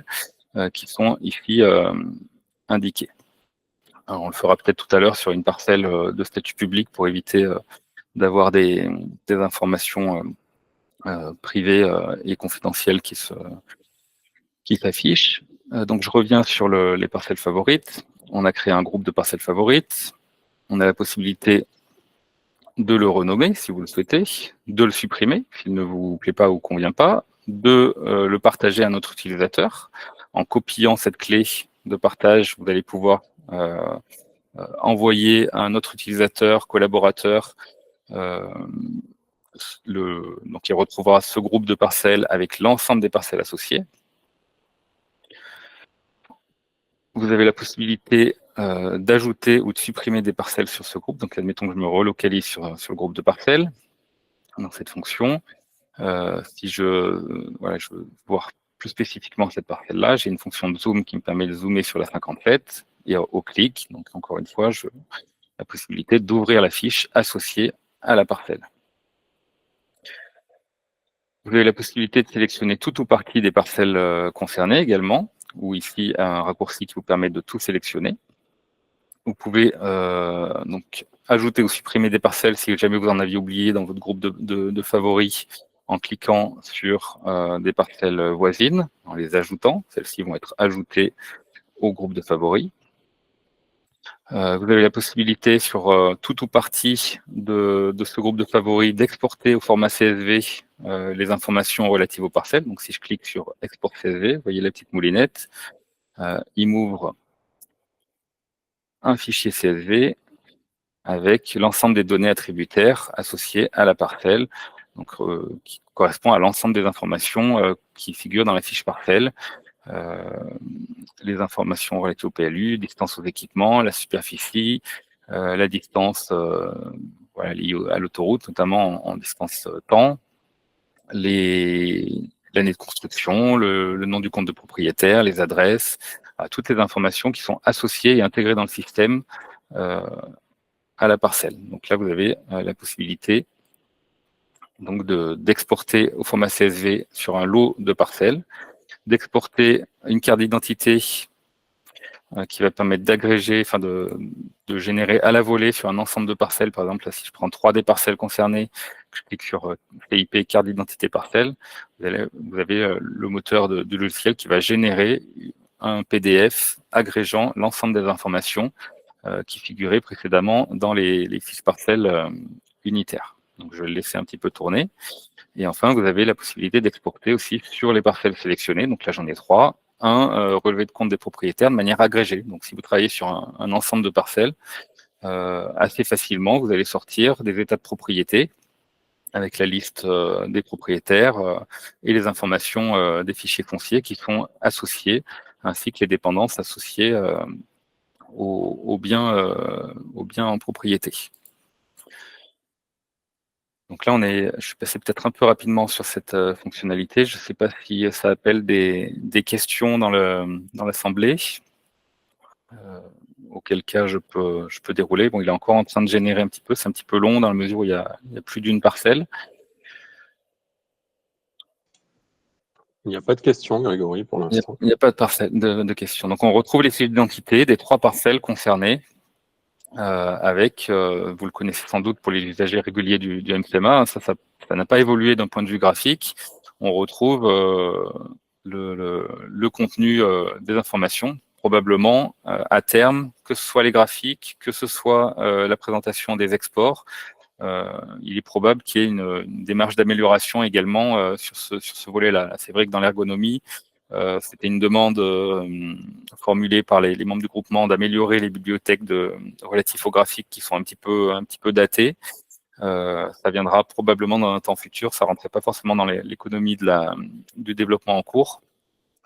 qui sont ici indiqués. Alors, on le fera peut-être tout à l'heure sur une parcelle de statut public pour éviter d'avoir des informations privées et confidentielles qui s'affichent. Donc, je reviens sur les parcelles favorites. On a créé un groupe de parcelles favorites. On a la possibilité de le renommer, si vous le souhaitez, de le supprimer, s'il ne vous plaît pas ou convient pas, de le partager à notre utilisateur. En copiant cette clé de partage, vous allez pouvoir envoyer à un autre utilisateur, collaborateur, donc il retrouvera ce groupe de parcelles avec l'ensemble des parcelles associées. Vous avez la possibilité d'ajouter ou de supprimer des parcelles sur ce groupe. Donc, admettons que je me relocalise sur le groupe de parcelles dans cette fonction. Si je veux voir plus spécifiquement cette parcelle-là, j'ai une fonction de zoom qui me permet de zoomer sur la 57 et au clic, donc encore une fois, la possibilité d'ouvrir la fiche associée à la parcelle. Vous avez la possibilité de sélectionner tout ou partie des parcelles concernées également, ou ici un raccourci qui vous permet de tout sélectionner. Vous pouvez donc ajouter ou supprimer des parcelles si jamais vous en aviez oublié dans votre groupe de favoris en cliquant sur des parcelles voisines, en les ajoutant. Celles-ci vont être ajoutées au groupe de favoris. Vous avez la possibilité sur tout ou partie de ce groupe de favoris d'exporter au format CSV les informations relatives aux parcelles. Donc si je clique sur Export CSV, vous voyez la petite moulinette, il m'ouvre un fichier CSV avec l'ensemble des données attributaires associées à la parcelle, donc qui correspond à l'ensemble des informations qui figurent dans la fiche parcelle, les informations relatives au PLU, distance aux équipements, la superficie, la distance liée à l'autoroute, notamment en distance temps, l'année de construction, le nom du compte de propriétaire, les adresses, toutes les informations qui sont associées et intégrées dans le système à la parcelle. Donc là, vous avez la possibilité donc d'exporter au format CSV sur un lot de parcelles, d'exporter une carte d'identité qui va permettre d'agréger, enfin de générer à la volée sur un ensemble de parcelles. Par exemple, là, si je prends 3 des parcelles concernées, je clique sur PIP carte d'identité parcelle, vous avez le moteur du logiciel qui va générer un PDF agrégeant l'ensemble des informations qui figuraient précédemment dans les fiches parcelles unitaires. Donc, je vais le laisser un petit peu tourner. Et enfin, vous avez la possibilité d'exporter aussi sur les parcelles sélectionnées. Donc là, j'en ai 3. un relevé de compte des propriétaires de manière agrégée. Donc, si vous travaillez sur un ensemble de parcelles, assez facilement, vous allez sortir des états de propriété avec la liste des propriétaires et les informations des fichiers fonciers qui sont associés, ainsi que les dépendances associées aux biens en propriété. Donc là, je suis passé peut-être un peu rapidement sur cette fonctionnalité. Je ne sais pas si ça appelle des questions dans l'assemblée. Auquel cas je peux dérouler. Bon, il est encore en train de générer un petit peu, c'est un petit peu long dans la mesure où il y a plus d'une parcelle. Il n'y a pas de questions, Grégory, pour l'instant. Il n'y a pas de questions. Donc on retrouve les fiches d'identité des 3 parcelles concernées, avec, vous le connaissez sans doute pour les usagers réguliers du MCMA, ça n'a pas évolué d'un point de vue graphique. On retrouve le contenu des informations, probablement à terme, que ce soit les graphiques, que ce soit la présentation des exports. Il est probable qu'il y ait une démarche d'amélioration également sur ce volet-là. C'est vrai que dans l'ergonomie, c'était une demande formulée par les membres du groupement d'améliorer les bibliothèques relatives aux graphiques qui sont un petit peu datées. Ça viendra probablement dans un temps futur. Ça rentrait pas forcément dans l'économie du développement en cours.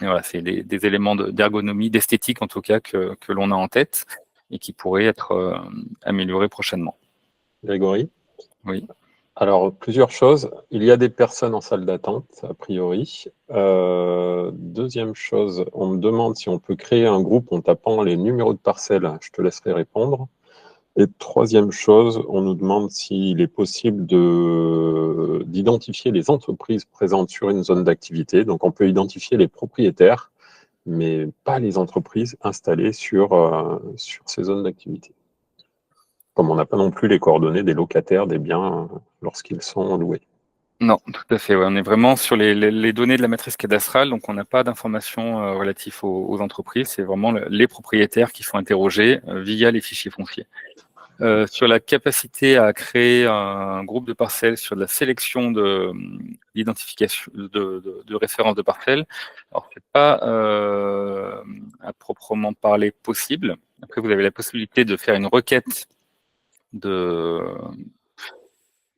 Et voilà, c'est des éléments d'ergonomie, d'esthétique en tout cas que l'on a en tête et qui pourraient être améliorés prochainement. Grégory? Oui. Alors, plusieurs choses. Il y a des personnes en salle d'attente, a priori. Deuxième chose, on me demande si on peut créer un groupe en tapant les numéros de parcelles. Je te laisserai répondre. Et troisième chose, on nous demande s'il est possible d'identifier les entreprises présentes sur une zone d'activité. Donc, on peut identifier les propriétaires, mais pas les entreprises installées sur ces zones d'activité. Comme on n'a pas non plus les coordonnées des locataires des biens lorsqu'ils sont loués. Non, tout à fait. Ouais. On est vraiment sur les données de la matrice cadastrale, donc on n'a pas d'informations relatives aux entreprises. C'est vraiment les propriétaires qui sont interrogés via les fichiers fonciers. Sur la capacité à créer un groupe de parcelles, sur de la sélection d'identification de référence de parcelles, alors c'est pas à proprement parler possible. Après, vous avez la possibilité de faire une requête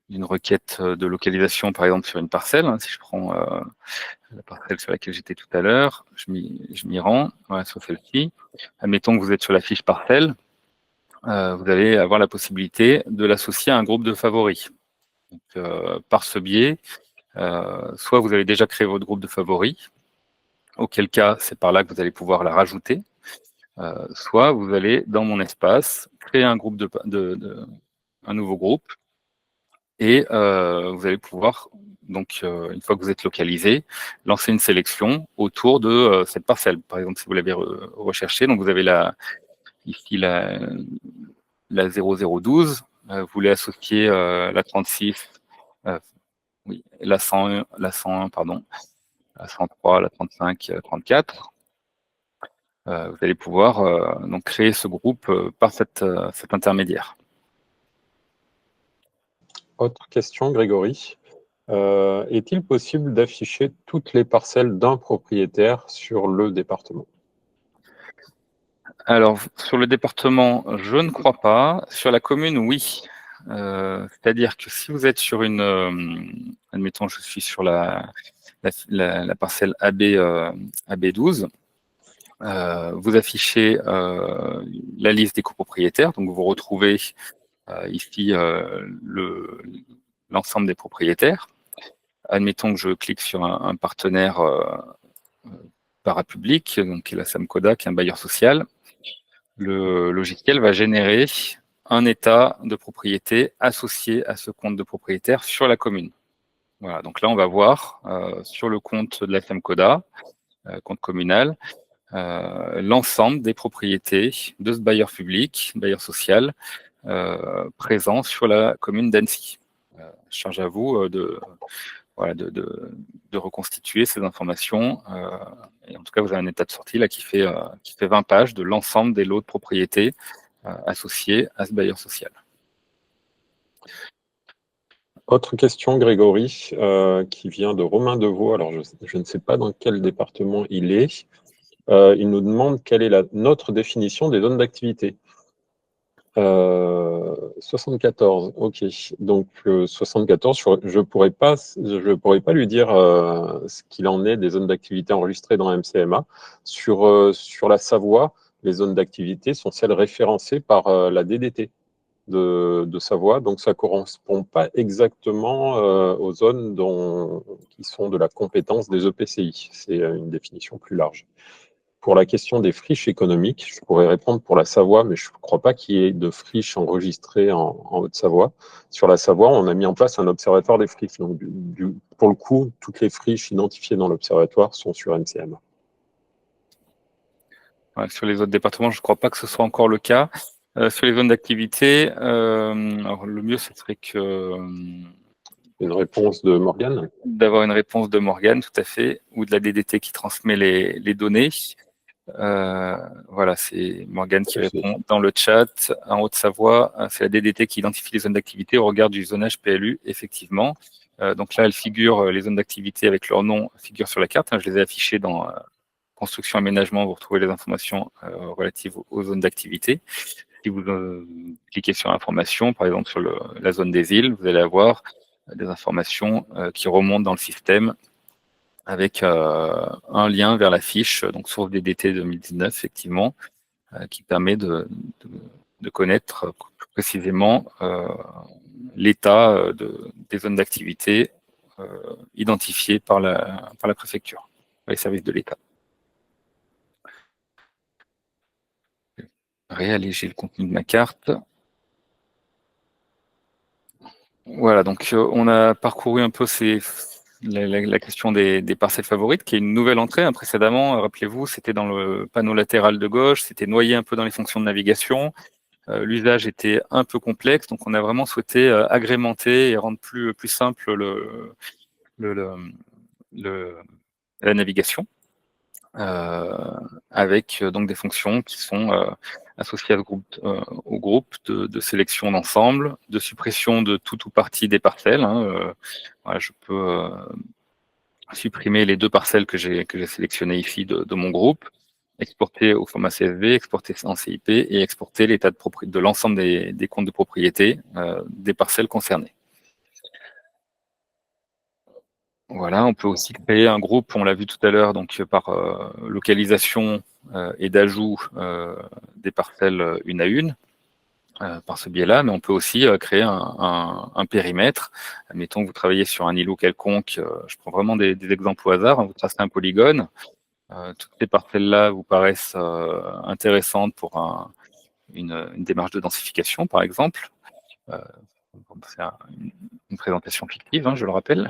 d'une requête de localisation, par exemple, sur une parcelle. Si je prends la parcelle sur laquelle j'étais tout à l'heure, je m'y rends, voilà, sur celle-ci. Admettons que vous êtes sur la fiche parcelle, vous allez avoir la possibilité de l'associer à un groupe de favoris. Donc, par ce biais, soit vous avez déjà créé votre groupe de favoris, auquel cas c'est par là que vous allez pouvoir la rajouter, soit vous allez dans mon espace créer un groupe un nouveau groupe, et vous allez pouvoir, donc une fois que vous êtes localisé, lancer une sélection autour de cette parcelle. Par exemple, si vous l'avez recherché, donc vous avez ici la 0012, vous voulez associer la 36, oui, la 101, pardon, la 103, la 35, la 34. Vous allez pouvoir donc créer ce groupe par cet intermédiaire. Autre question, Grégory. Est-il possible d'afficher toutes les parcelles d'un propriétaire sur le département? Alors, sur le département, je ne crois pas. Sur la commune, oui. C'est-à-dire que si vous êtes sur admettons, je suis sur la parcelle AB12, vous affichez la liste des copropriétaires, donc vous retrouvez ici l'ensemble des propriétaires. Admettons que je clique sur un partenaire parapublic, donc qui est la Samcoda, qui est un bailleur social. Le logiciel va générer un état de propriété associé à ce compte de propriétaire sur la commune. Voilà, donc là, on va voir sur le compte de la Samcoda, compte communal, l'ensemble des propriétés de ce bailleur public, bailleur social, présent sur la commune d'Annecy. Charge à vous de reconstituer ces informations. Et en tout cas, vous avez un état de sortie là qui fait 20 pages de l'ensemble des lots de propriétés associés à ce bailleur social. Autre question, Grégory, qui vient de Romain Deveau. Alors, je ne sais pas dans quel département il est. il nous demande quelle est notre définition des zones d'activité. 74, ok. Donc 74, je pourrais pas lui dire ce qu'il en est des zones d'activité enregistrées dans MCMA. Sur la Savoie, les zones d'activité sont celles référencées par la DDT de Savoie. Donc ça correspond pas exactement aux zones qui sont de la compétence des EPCI. C'est une définition plus large. Pour la question des friches économiques, je pourrais répondre pour la Savoie, mais je ne crois pas qu'il y ait de friches enregistrées en Haute-Savoie. Sur la Savoie, on a mis en place un observatoire des friches. Donc, pour le coup, toutes les friches identifiées dans l'observatoire sont sur MCM. Ouais, sur les autres départements, je ne crois pas que ce soit encore le cas. Sur les zones d'activité, alors le mieux, ce serait que Une réponse de Morgane. d'avoir une réponse de Morgane, tout à fait, ou de la DDT qui transmet les données. Voilà, c'est Morgane qui répond dans le chat. En Haute-Savoie, c'est la DDT qui identifie les zones d'activité au regard du zonage PLU, effectivement. Donc là, les zones d'activité avec leur nom figurent sur la carte. Je les ai affichées dans construction aménagement. Vous retrouvez les informations relatives aux zones d'activité. Si vous cliquez sur information, par exemple sur la zone des îles, vous allez avoir des informations qui remontent dans le système avec un lien vers la fiche, donc source DDT 2019, effectivement, qui permet de connaître plus précisément l'état des zones d'activité identifiées par la préfecture, par les services de l'État. Réalléger le contenu de ma carte. Voilà, donc on a parcouru un peu la question des parcelles favorites, qui est une nouvelle entrée. Précédemment, rappelez-vous, c'était dans le panneau latéral de gauche, c'était noyé un peu dans les fonctions de navigation. L'usage était un peu complexe, donc on a vraiment souhaité agrémenter et rendre plus simple la navigation, avec donc des fonctions qui sont associées au groupe de sélection d'ensemble, de suppression de tout ou partie des parcelles. Voilà, je peux supprimer les 2 parcelles que j'ai sélectionnées ici de mon groupe, exporter au format CSV, exporter en CIP et exporter l'état de l'ensemble des comptes de propriété des parcelles concernées. Voilà, on peut aussi créer un groupe, on l'a vu tout à l'heure, donc par localisation et d'ajout des parcelles une à une par ce biais-là, mais on peut aussi créer un périmètre. Admettons que vous travaillez sur un îlot quelconque, je prends vraiment des exemples au hasard, vous tracez un polygone, toutes ces parcelles-là vous paraissent intéressantes pour une démarche de densification, par exemple. C'est une présentation fictive, je le rappelle.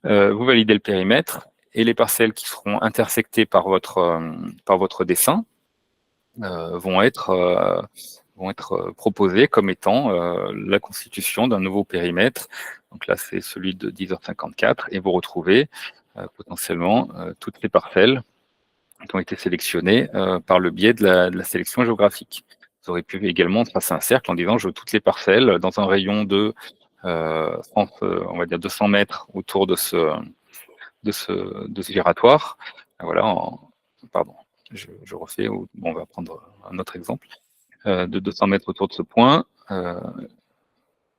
Vous validez le périmètre et les parcelles qui seront intersectées par votre dessin vont être proposées comme étant la constitution d'un nouveau périmètre. Donc là, c'est celui de 10h54 et vous retrouvez potentiellement toutes les parcelles qui ont été sélectionnées par le biais de la sélection géographique. Vous aurez pu également tracer un cercle en disant je veux toutes les parcelles dans un rayon de on va dire 200 mètres autour de ce giratoire. Voilà, pardon, je refais, on va prendre un autre exemple, de 200 mètres autour de ce point.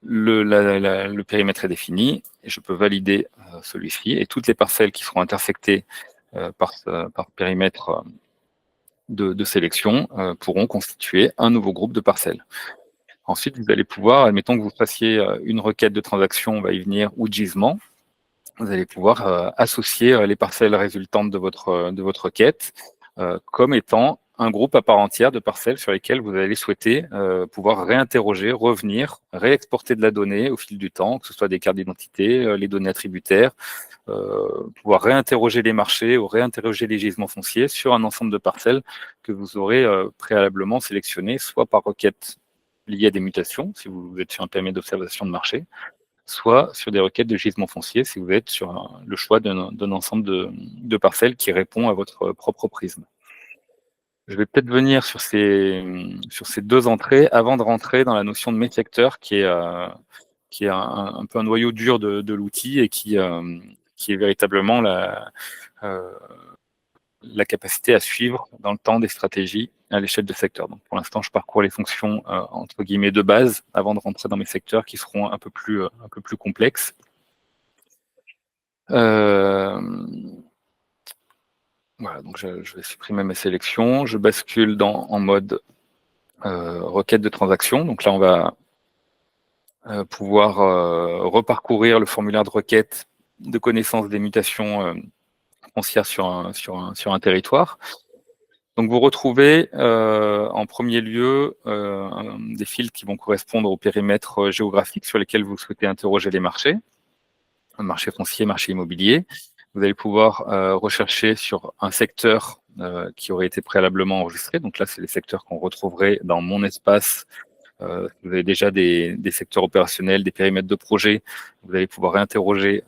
Le périmètre est défini et je peux valider celui-ci et toutes les parcelles qui seront intersectées par périmètre de sélection pourront constituer un nouveau groupe de parcelles. Ensuite, vous allez pouvoir, admettons que vous fassiez une requête de transaction, on va y venir, ou de gisement, vous allez pouvoir associer les parcelles résultantes de votre requête comme étant un groupe à part entière de parcelles sur lesquelles vous allez souhaiter pouvoir réinterroger, revenir, réexporter de la donnée au fil du temps, que ce soit des cartes d'identité, les données attributaires, pouvoir réinterroger les marchés ou réinterroger les gisements fonciers sur un ensemble de parcelles que vous aurez préalablement sélectionnées, soit par requête liée à des mutations, si vous êtes sur un périmètre d'observation de marché, soit sur des requêtes de gisement foncier si vous êtes sur le choix d'un ensemble de parcelles qui répond à votre propre prisme. Je vais peut-être venir sur ces 2 entrées avant de rentrer dans la notion de médiateur qui est un peu un noyau dur de l'outil et qui est véritablement la capacité à suivre dans le temps des stratégies à l'échelle de secteur. Donc pour l'instant, je parcours les fonctions entre guillemets de base avant de rentrer dans mes secteurs qui seront un peu plus complexes. Voilà, donc je vais supprimer ma sélection. Je bascule en mode requête de transaction. Donc là, on va pouvoir reparcourir le formulaire de requête de connaissance des mutations foncières sur un territoire. Donc vous retrouvez en premier lieu des filtres qui vont correspondre au périmètre géographique sur lesquels vous souhaitez interroger les marchés, marché foncier, marché immobilier. Vous allez pouvoir rechercher sur un secteur qui aurait été préalablement enregistré. Donc là, c'est les secteurs qu'on retrouverait dans mon espace. Vous avez déjà des secteurs opérationnels, des périmètres de projet. Vous allez pouvoir réinterroger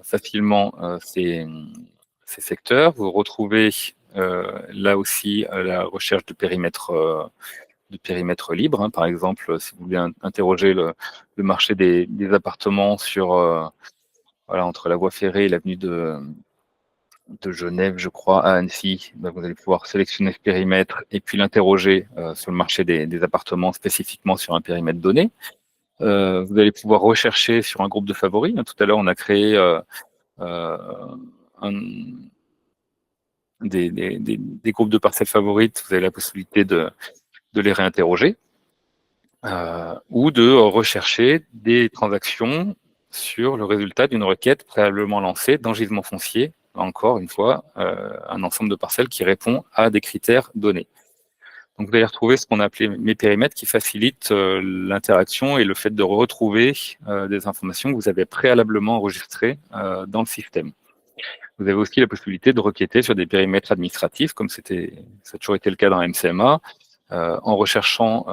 facilement ces secteurs. Vous retrouvez là aussi la recherche de périmètres libres. Hein. Par exemple, si vous voulez interroger le marché des appartements sur entre la voie ferrée et l'avenue de Genève, je crois, à Annecy, ben vous allez pouvoir sélectionner ce périmètre et puis l'interroger sur le marché des appartements spécifiquement sur un périmètre donné. Vous allez pouvoir rechercher sur un groupe de favoris. Tout à l'heure, on a créé des groupes de parcelles favorites. Vous avez la possibilité de les réinterroger ou de rechercher des transactions sur le résultat d'une requête préalablement lancée dans gisement foncier. Encore une fois, un ensemble de parcelles qui répond à des critères donnés. Donc, vous allez retrouver ce qu'on a appelé mes périmètres qui facilitent l'interaction et le fait de retrouver des informations que vous avez préalablement enregistrées dans le système. Vous avez aussi la possibilité de requêter sur des périmètres administratifs, comme ça a toujours été le cas dans MCMA, en recherchant,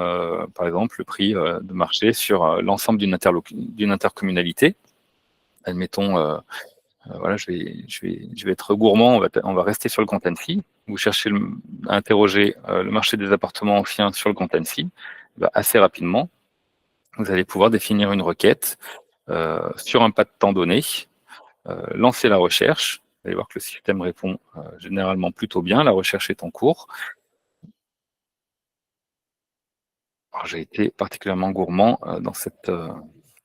par exemple, le prix de marché sur l'ensemble d'une intercommunalité. Admettons, voilà, je vais être gourmand, on va rester sur le Grand Annecy. Vous cherchez à interroger le marché des appartements anciens sur le Grand Annecy. Assez rapidement, vous allez pouvoir définir une requête sur un pas de temps donné, lancer la recherche. Vous allez voir que le système répond généralement plutôt bien. La recherche est en cours. J'ai été particulièrement gourmand dans cette...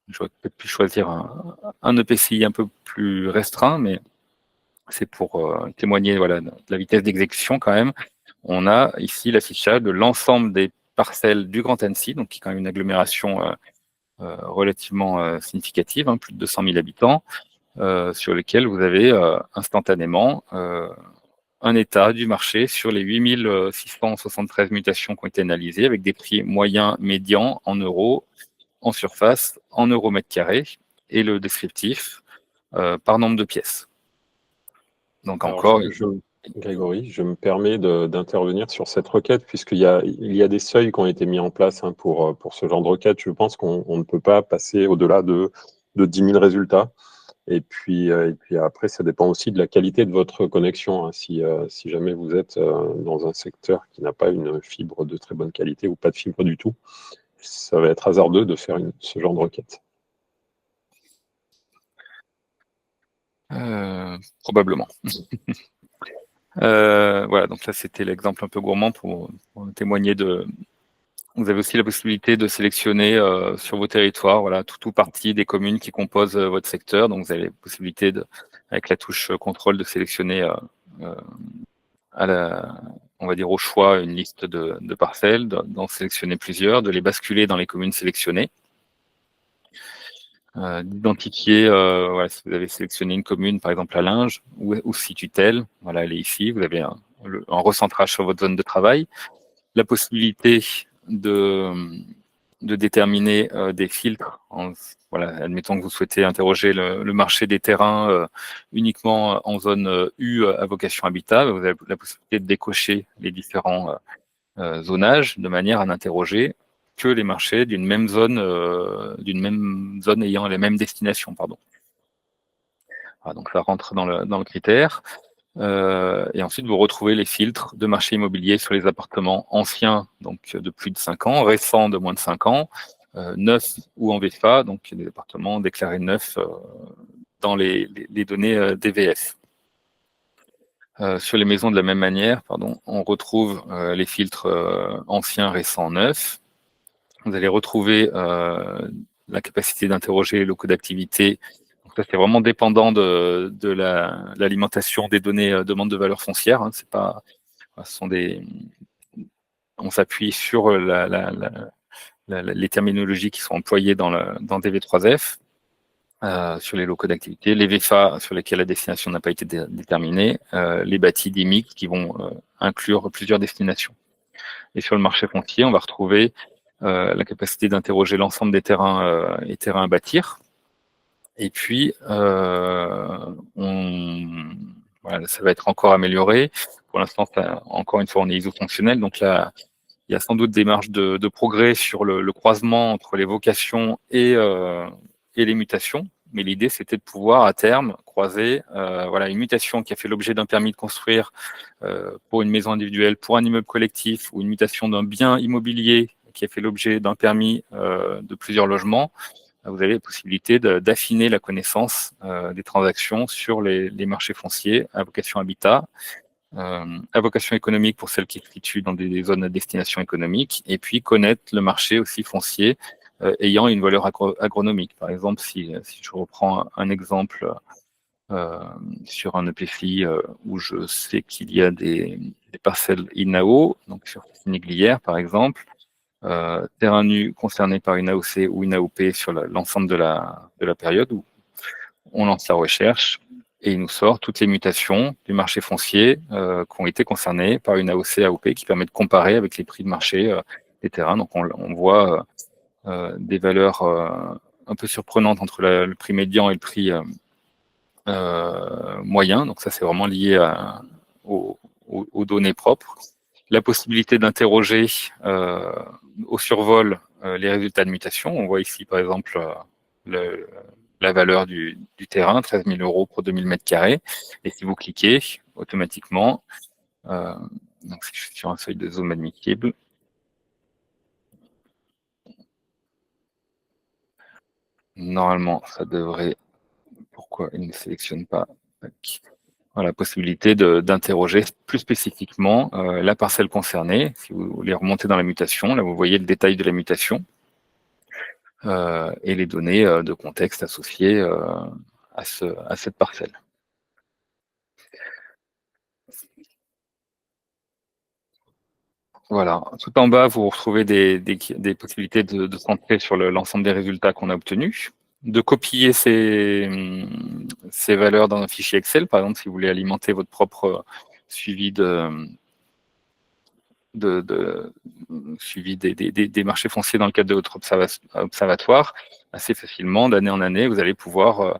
J'aurais peut-être pu choisir un EPCI un peu plus restreint, mais c'est pour témoigner de la vitesse d'exécution quand même. On a ici l'affichage de l'ensemble des parcelles du Grand Annecy, donc qui est quand même une agglomération relativement significative, plus de 200 000 habitants, sur lesquels vous avez instantanément un état du marché sur les 8673 mutations qui ont été analysées, avec des prix moyens, médians, en euros, en surface, en euros mètre carré, et le descriptif par nombre de pièces. Donc encore... Grégory, je me permets d'intervenir sur cette requête, puisqu'il y a des seuils qui ont été mis en place pour ce genre de requête. Je pense qu'on ne peut pas passer au-delà de 10 000 résultats. Et puis après, ça dépend aussi de la qualité de votre connexion. Hein. Si jamais vous êtes dans un secteur qui n'a pas une fibre de très bonne qualité ou pas de fibre du tout, ça va être hasardeux de faire ce genre de requête. Probablement. Voilà, donc là c'était l'exemple un peu gourmand pour témoigner de... Vous avez aussi la possibilité de sélectionner sur vos territoires, tout ou partie des communes qui composent votre secteur. Donc vous avez la possibilité avec la touche contrôle de sélectionner on va dire au choix une liste de parcelles, d'en sélectionner plusieurs, de les basculer dans les communes sélectionnées. D'identifier, si vous avez sélectionné une commune, par exemple à Linge, où se situe-t-elle, elle est ici, vous avez un recentrage sur votre zone de travail, la possibilité de déterminer des filtres, admettons que vous souhaitez interroger le marché des terrains uniquement en zone U à vocation habitable, vous avez la possibilité de décocher les différents zonages de manière à n'interroger que les marchés d'une même zone ayant les mêmes destinations, pardon. Donc ça rentre dans le critère. Et ensuite, vous retrouvez les filtres de marché immobilier sur les appartements anciens, donc de plus de 5 ans, récents de moins de 5 ans, neufs ou en VFA, donc des appartements déclarés neufs dans les données DVF. Sur les maisons, de la même manière, on retrouve les filtres anciens, récents, neufs. Vous allez retrouver la capacité d'interroger les locaux d'activité. Donc ça, c'est vraiment dépendant de l'alimentation des données demande de valeur foncière. Hein. C'est pas, ce sont on s'appuie sur les terminologies qui sont employées dans DV3F. Sur les locaux d'activité, les VFA sur lesquels la destination n'a pas été déterminée, les bâtis DIMIC qui vont inclure plusieurs destinations. Et sur le marché foncier, on va retrouver la capacité d'interroger l'ensemble des terrains et terrains à bâtir. Et puis, voilà, ça va être encore amélioré. Pour l'instant, encore une fois, on est ISO-fonctionnel, donc là, il y a sans doute des marges de progrès sur le croisement entre les vocations et les mutations. Mais l'idée, c'était de pouvoir, à terme, croiser voilà, une mutation qui a fait l'objet d'un permis de construire pour une maison individuelle, pour un immeuble collectif, ou une mutation d'un bien immobilier qui a fait l'objet d'un permis de plusieurs logements. Vous avez la possibilité d'affiner la connaissance des transactions sur les marchés fonciers à vocation habitat, à vocation économique pour celles qui se situent dans des zones à destination économique, et puis connaître le marché aussi foncier ayant une valeur agronomique. Par exemple, si je reprends un exemple sur un EPFI où je sais qu'il y a des parcelles INAO, donc sur Niglière par exemple, terrain nu concerné par une AOC ou une AOP sur l'ensemble de la période où on lance la recherche et il nous sort toutes les mutations du marché foncier qui ont été concernées par une AOC AOP qui permet de comparer avec les prix de marché des terrains. Donc on voit des valeurs un peu surprenantes entre le prix médian et le prix moyen. Donc ça, c'est vraiment lié aux données propres. La possibilité d'interroger au survol les résultats de mutation. On voit ici, par exemple, la valeur du terrain, 13 000 € pour 2000 m². Et si vous cliquez, automatiquement, donc si je suis sur un seuil de zoom admissible, normalement, ça devrait... Pourquoi il ne sélectionne pas? Voilà, la possibilité d'interroger plus spécifiquement la parcelle concernée. Si vous voulez remonter dans la mutation, là vous voyez le détail de la mutation et les données de contexte associées à cette parcelle. Voilà, tout en bas, vous retrouvez des possibilités de centrer sur l'ensemble des résultats qu'on a obtenus, de copier ces valeurs dans un fichier Excel. Par exemple, si vous voulez alimenter votre propre suivi suivi des marchés fonciers dans le cadre de votre observatoire, assez facilement, d'année en année, vous allez pouvoir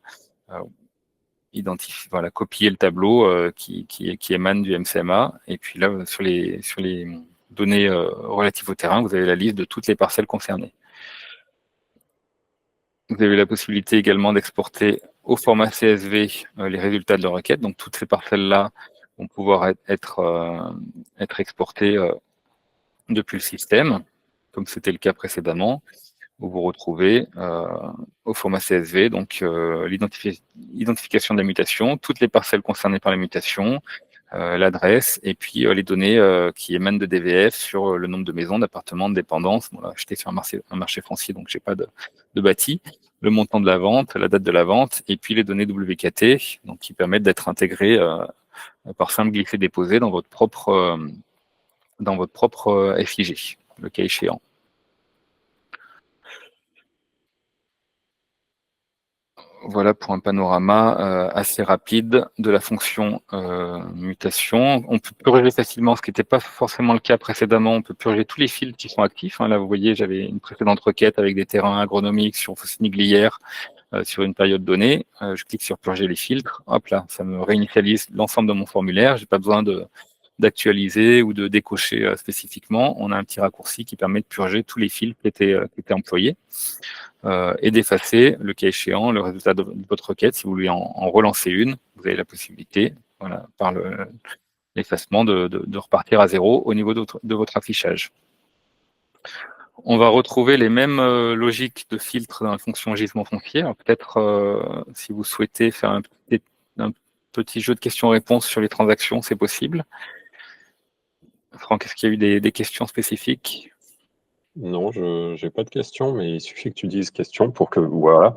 identifier, voilà, copier le tableau qui émane du MCMA. Et puis là, sur les données relatives au terrain, vous avez la liste de toutes les parcelles concernées. Vous avez la possibilité également d'exporter au format CSV les résultats de la requête. Donc toutes ces parcelles-là vont pouvoir être exportées depuis le système, comme c'était le cas précédemment, où vous retrouvez au format CSV donc l'identification de la mutation, toutes les parcelles concernées par la mutation, l'adresse et puis les données qui émanent de DVF sur le nombre de maisons, d'appartements, de dépendances. Bon, là, j'étais sur un marché foncier, donc j'ai pas de bâti. Le montant de la vente, la date de la vente, et puis les données WKT, donc qui permettent d'être intégrées par simple glisser-déposer dans votre propre FIG, le cas échéant. Voilà pour un panorama assez rapide de la fonction mutation. On peut purger facilement, ce qui n'était pas forcément le cas précédemment. On peut purger tous les filtres qui sont actifs. Hein. Là, vous voyez, j'avais une précédente requête avec des terrains agronomiques sur Fossiniglière sur une période donnée. Je clique sur purger les filtres. Hop là, ça me réinitialise l'ensemble de mon formulaire. J'ai pas besoin d'actualiser ou de décocher spécifiquement. On a un petit raccourci qui permet de purger tous les filtres qui étaient employés. Et d'effacer, le cas échéant, le résultat de votre requête. Si vous voulez en relancer une, vous avez la possibilité, voilà, par l'effacement, de repartir à zéro au niveau de votre affichage. On va retrouver les mêmes logiques de filtre dans la fonction gisement foncier. Peut-être, si vous souhaitez faire un petit jeu de questions-réponses sur les transactions, c'est possible. Franck, est-ce qu'il y a eu des questions spécifiques? Non, je n'ai pas de questions, mais il suffit que tu dises question pour que voilà.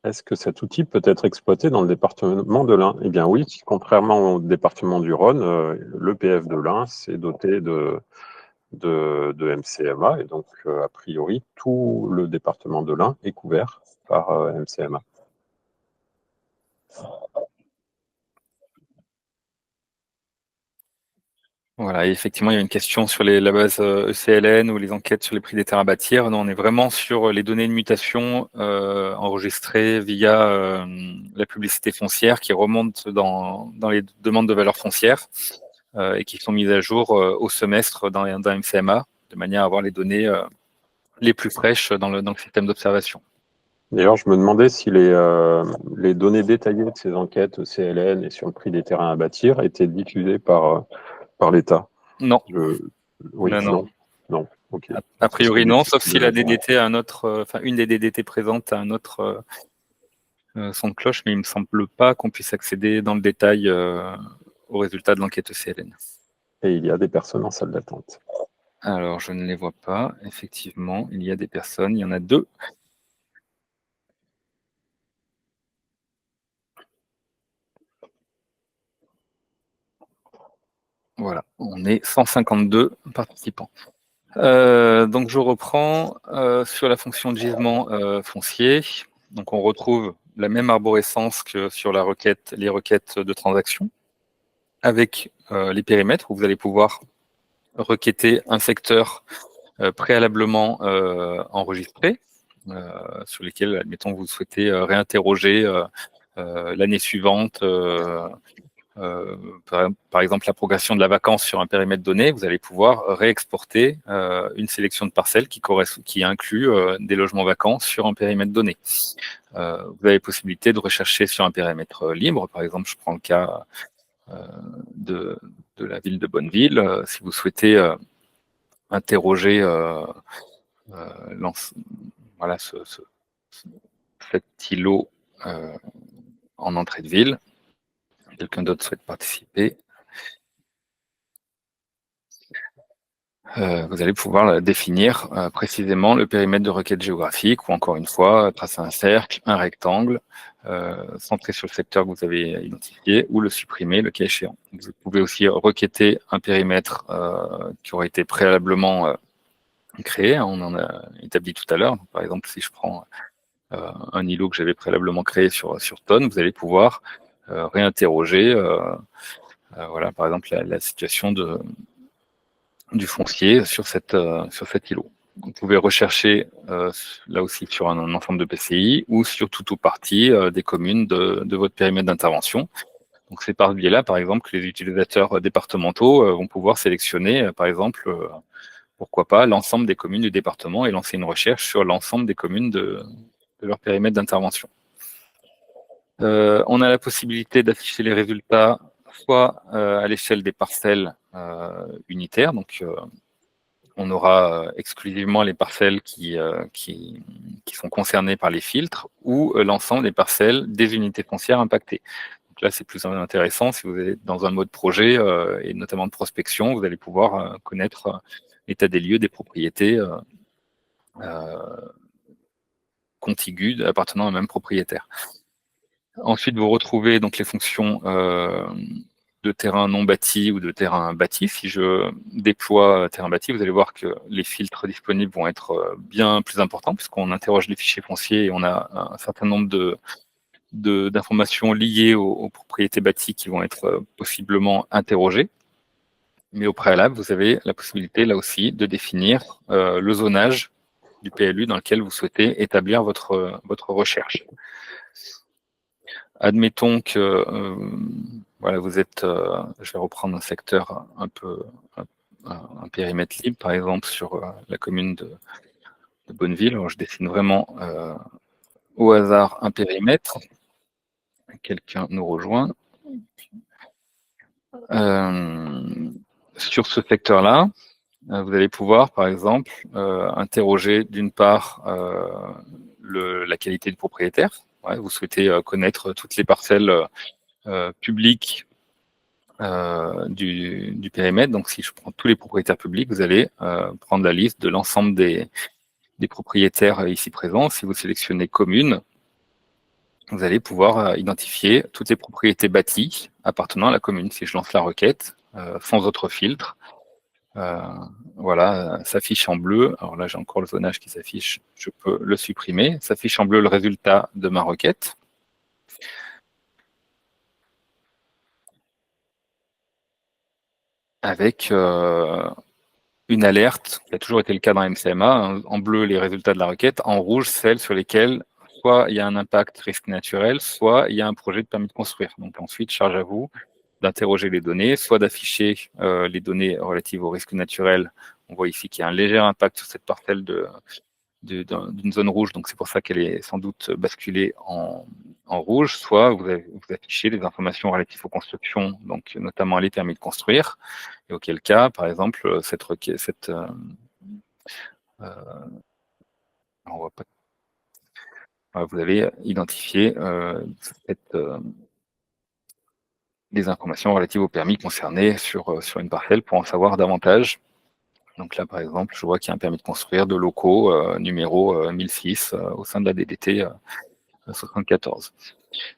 Est-ce que cet outil peut être exploité dans le département de l'Ain? Eh bien oui, contrairement au département du Rhône, l'EPF de l'Ain s'est doté de MCMA et donc a priori tout le département de l'Ain est couvert par MCMA. Voilà, et effectivement, il y a une question sur la base ECLN ou les enquêtes sur les prix des terrains à bâtir. Non, on est vraiment sur les données de mutation enregistrées via la publicité foncière qui remontent dans les demandes de valeur foncière et qui sont mises à jour au semestre dans MCMA, de manière à avoir les données les plus fraîches dans le système d'observation. D'ailleurs, je me demandais si les données détaillées de ces enquêtes ECLN et sur le prix des terrains à bâtir étaient diffusées par l'État. Non. Oui, non. Ok. A priori, non, sauf si la DDT DDT a un autre, une des DDT présentes a un autre son de cloche, mais il me semble pas qu'on puisse accéder dans le détail aux résultats de l'enquête ECLN. Et il y a des personnes en salle d'attente. Alors, je ne les vois pas. Effectivement, il y a des personnes. Il y en a 2. Voilà, on est 152 participants. Donc, je reprends sur la fonction de gisement foncier. Donc, on retrouve la même arborescence que sur les requêtes de transaction, avec les périmètres où vous allez pouvoir requêter un secteur préalablement enregistré, sur lesquels, admettons, vous souhaitez réinterroger l'année suivante, par exemple, la progression de la vacance sur un périmètre donné, vous allez pouvoir réexporter une sélection de parcelles qui inclut des logements vacants sur un périmètre donné. Vous avez possibilité de rechercher sur un périmètre libre. Par exemple, je prends le cas de la ville de Bonneville. Si vous souhaitez interroger voilà, cet îlot en entrée de ville. Quelqu'un d'autre souhaite participer. Vous allez pouvoir définir précisément le périmètre de requête géographique ou encore une fois tracer un cercle, un rectangle, centré sur le secteur que vous avez identifié ou le supprimer le cas échéant. Vous pouvez aussi requêter un périmètre qui aurait été préalablement créé. On en a établi tout à l'heure. Par exemple, si je prends un îlot que j'avais préalablement créé sur Tonne, vous allez pouvoir réinterroger voilà, par exemple la situation du foncier sur cet îlot. Vous pouvez rechercher là aussi sur un ensemble de PCI ou sur tout ou partie des communes de votre périmètre d'intervention. Donc c'est par ce biais-là, par exemple, que les utilisateurs départementaux vont pouvoir sélectionner, par exemple, pourquoi pas, l'ensemble des communes du département et lancer une recherche sur l'ensemble des communes de leur périmètre d'intervention. On a la possibilité d'afficher les résultats soit à l'échelle des parcelles unitaires, donc on aura exclusivement les parcelles qui sont concernées par les filtres ou l'ensemble des parcelles des unités foncières impactées. Donc là, c'est plus intéressant si vous êtes dans un mode projet et notamment de prospection, vous allez pouvoir connaître l'état des lieux des propriétés contiguës appartenant à un même propriétaire. Ensuite, vous retrouvez donc les fonctions de terrain non bâti ou de terrain bâti. Si je déploie terrain bâti, vous allez voir que les filtres disponibles vont être bien plus importants puisqu'on interroge les fichiers fonciers et on a un certain nombre d'informations liées aux propriétés bâties qui vont être possiblement interrogées. Mais au préalable, vous avez la possibilité là aussi de définir le zonage du PLU dans lequel vous souhaitez établir votre recherche. Admettons que voilà, vous êtes, je vais reprendre un secteur un périmètre libre, par exemple sur la commune de Bonneville. Alors, je dessine vraiment au hasard un périmètre. Quelqu'un nous rejoint. Sur ce secteur-là, vous allez pouvoir, par exemple, interroger d'une part la qualité du propriétaire, vous souhaitez connaître toutes les parcelles publiques du périmètre. Donc, si je prends tous les propriétaires publics, vous allez prendre la liste de l'ensemble des propriétaires ici présents. Si vous sélectionnez commune, vous allez pouvoir identifier toutes les propriétés bâties appartenant à la commune. Si je lance la requête, sans autre filtre, voilà, s'affiche en bleu. Alors là, j'ai encore le zonage qui s'affiche, je peux le supprimer. S'affiche en bleu le résultat de ma requête. Avec une alerte, qui a toujours été le cas dans MCMA, en bleu les résultats de la requête, en rouge celles sur lesquelles soit il y a un impact risque naturel, soit il y a un projet de permis de construire. Donc ensuite, charge à vous d'interroger les données, soit d'afficher les données relatives au risque naturel. On voit ici qu'il y a un léger impact sur cette parcelle d'une zone rouge, donc c'est pour ça qu'elle est sans doute basculée en rouge, soit vous affichez les informations relatives aux constructions, donc notamment les permis de construire, et auquel cas, par exemple, on voit pas, vous allez identifier les informations relatives aux permis concernés sur une parcelle pour en savoir davantage. Donc là, par exemple, je vois qu'il y a un permis de construire de locaux numéro 1006 au sein de la DDT 74.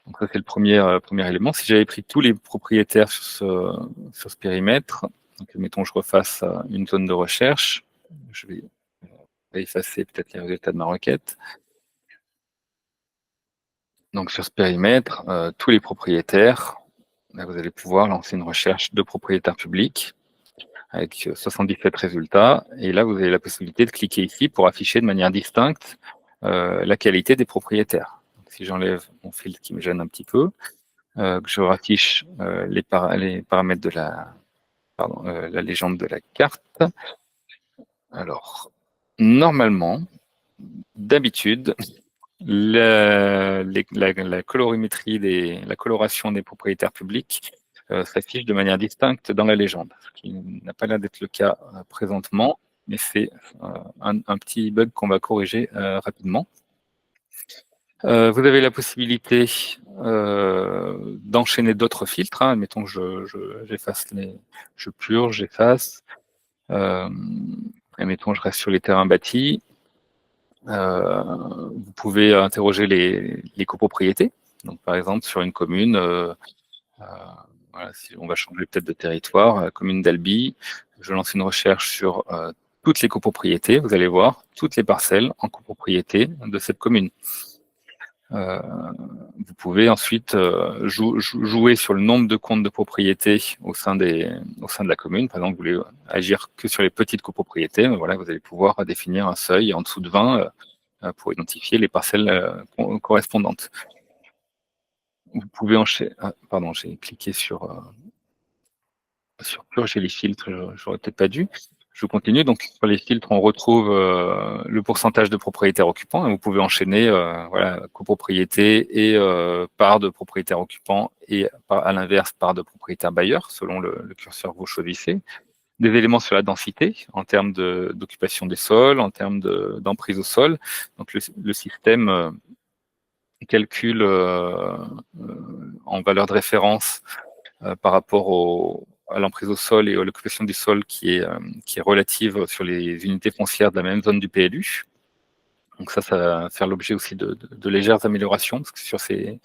Donc ça, c'est le premier élément. Si j'avais pris tous les propriétaires sur ce périmètre, donc mettons je refasse une zone de recherche, je vais effacer peut-être les résultats de ma requête. Donc sur ce périmètre, tous les propriétaires, là, vous allez pouvoir lancer une recherche de propriétaires publics avec 77 résultats. Et là, vous avez la possibilité de cliquer ici pour afficher de manière distincte la qualité des propriétaires. Donc, si j'enlève mon filtre qui me gêne un petit peu, que je raffiche les paramètres de la légende de la carte. Alors, normalement, d'habitude, la colorimétrie la coloration des propriétaires publics s'affiche de manière distincte dans la légende, ce qui n'a pas l'air d'être le cas présentement, mais c'est un petit bug qu'on va corriger rapidement. Vous avez la possibilité d'enchaîner d'autres filtres. Hein. Admettons que j'efface je purge, j'efface. Admettons je reste sur les terrains bâtis. Vous pouvez interroger les copropriétés. Donc, par exemple, sur une commune, voilà, si on va changer peut-être de territoire, commune d'Albi, je lance une recherche sur toutes les copropriétés. Vous allez voir toutes les parcelles en copropriété de cette commune. Vous pouvez ensuite jouer sur le nombre de comptes de propriété au sein de la commune. Par exemple, vous voulez agir que sur les petites copropriétés, mais voilà, vous allez pouvoir définir un seuil en dessous de 20 pour identifier les parcelles correspondantes. Vous pouvez enchaîner. Pardon, j'ai cliqué sur purger les filtres, j'aurais peut-être pas dû. Je continue. Donc, sur les filtres, on retrouve le pourcentage de propriétaires occupants. Et vous pouvez enchaîner voilà, copropriété et part de propriétaires occupants et à l'inverse, part de propriétaires bailleurs, selon le curseur que vous choisissez. Des éléments sur la densité, en termes d'occupation des sols, en termes d'emprise au sol. Donc, le système calcule en valeur de référence par rapport à l'emprise au sol et à l'occupation du sol qui est relative sur les unités foncières de la même zone du PLU. Donc ça va faire l'objet aussi de légères améliorations, parce que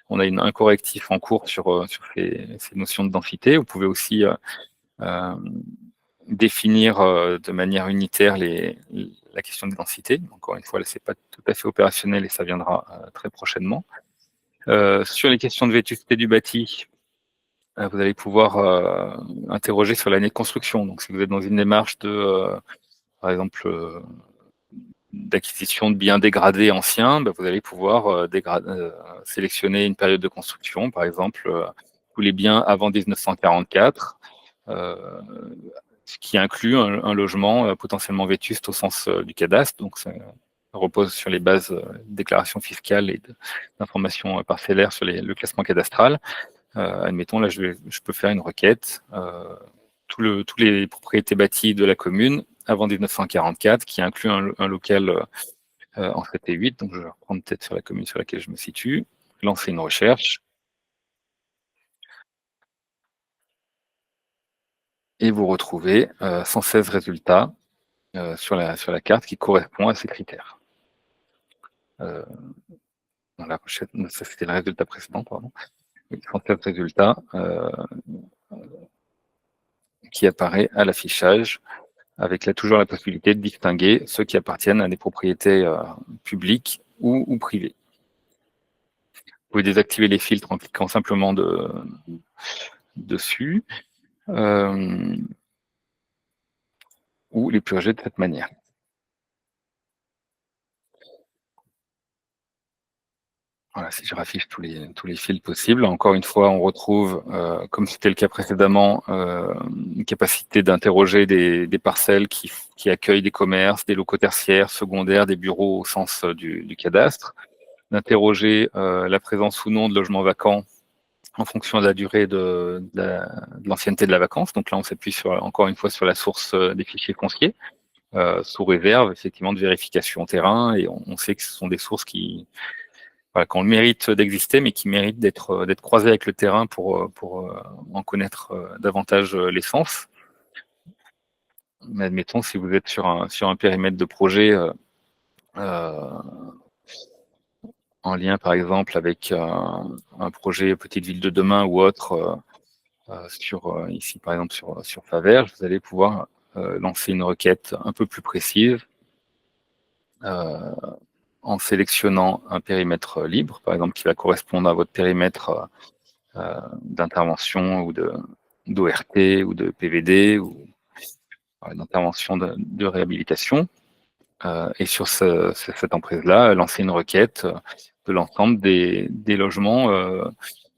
on a un correctif en cours sur ces notions de densité. Vous pouvez aussi définir de manière unitaire la question de densité. Encore une fois, là, c'est pas tout à fait opérationnel et ça viendra très prochainement. Sur les questions de vétusté du bâti, vous allez pouvoir interroger sur l'année de construction. Donc, si vous êtes dans une démarche par exemple, d'acquisition de biens dégradés anciens, vous allez pouvoir sélectionner une période de construction, par exemple, tous les biens avant 1944, ce qui inclut un logement potentiellement vétuste au sens du cadastre. Donc, ça repose sur les bases de déclaration fiscale et d'informations parcellaires sur le classement cadastral. Admettons, là, je peux faire une requête, tous les propriétés bâties de la commune avant 1944, qui inclut un local en 7 et 8, donc je vais reprendre peut-être sur la commune sur laquelle je me situe, lancer une recherche, et vous retrouvez 116 résultats sur la carte qui correspond à ces critères. Dans la recherche, ça c'était le résultat précédent, pardon. 116 résultats qui apparaît à l'affichage, avec là toujours la possibilité de distinguer ceux qui appartiennent à des propriétés publiques ou privées. Vous pouvez désactiver les filtres en cliquant simplement dessus, ou les purger de cette manière. Voilà, si je raffiche tous les fils possibles, encore une fois, on retrouve, comme c'était le cas précédemment, une capacité d'interroger des parcelles qui accueillent des commerces, des locaux tertiaires, secondaires, des bureaux au sens du cadastre, d'interroger la présence ou non de logements vacants en fonction de la durée de l'ancienneté de la vacance. Donc là, on s'appuie encore une fois sur la source des fichiers fonciers, sous réserve effectivement de vérification terrain, et on sait que ce sont des sources qui ont le mérite d'exister, mais qui méritent d'être croisées avec le terrain pour en connaître davantage l'essence. Mais admettons, si vous êtes sur un périmètre de projet en lien, par exemple, avec un projet Petite Ville de demain ou autre, ici, par exemple, sur Faverges, vous allez pouvoir lancer une requête un peu plus précise en sélectionnant un périmètre libre, par exemple, qui va correspondre à votre périmètre d'intervention ou d'ORT ou de PVD ou d'intervention de réhabilitation. Et sur cette emprise-là, lancer une requête de l'ensemble des logements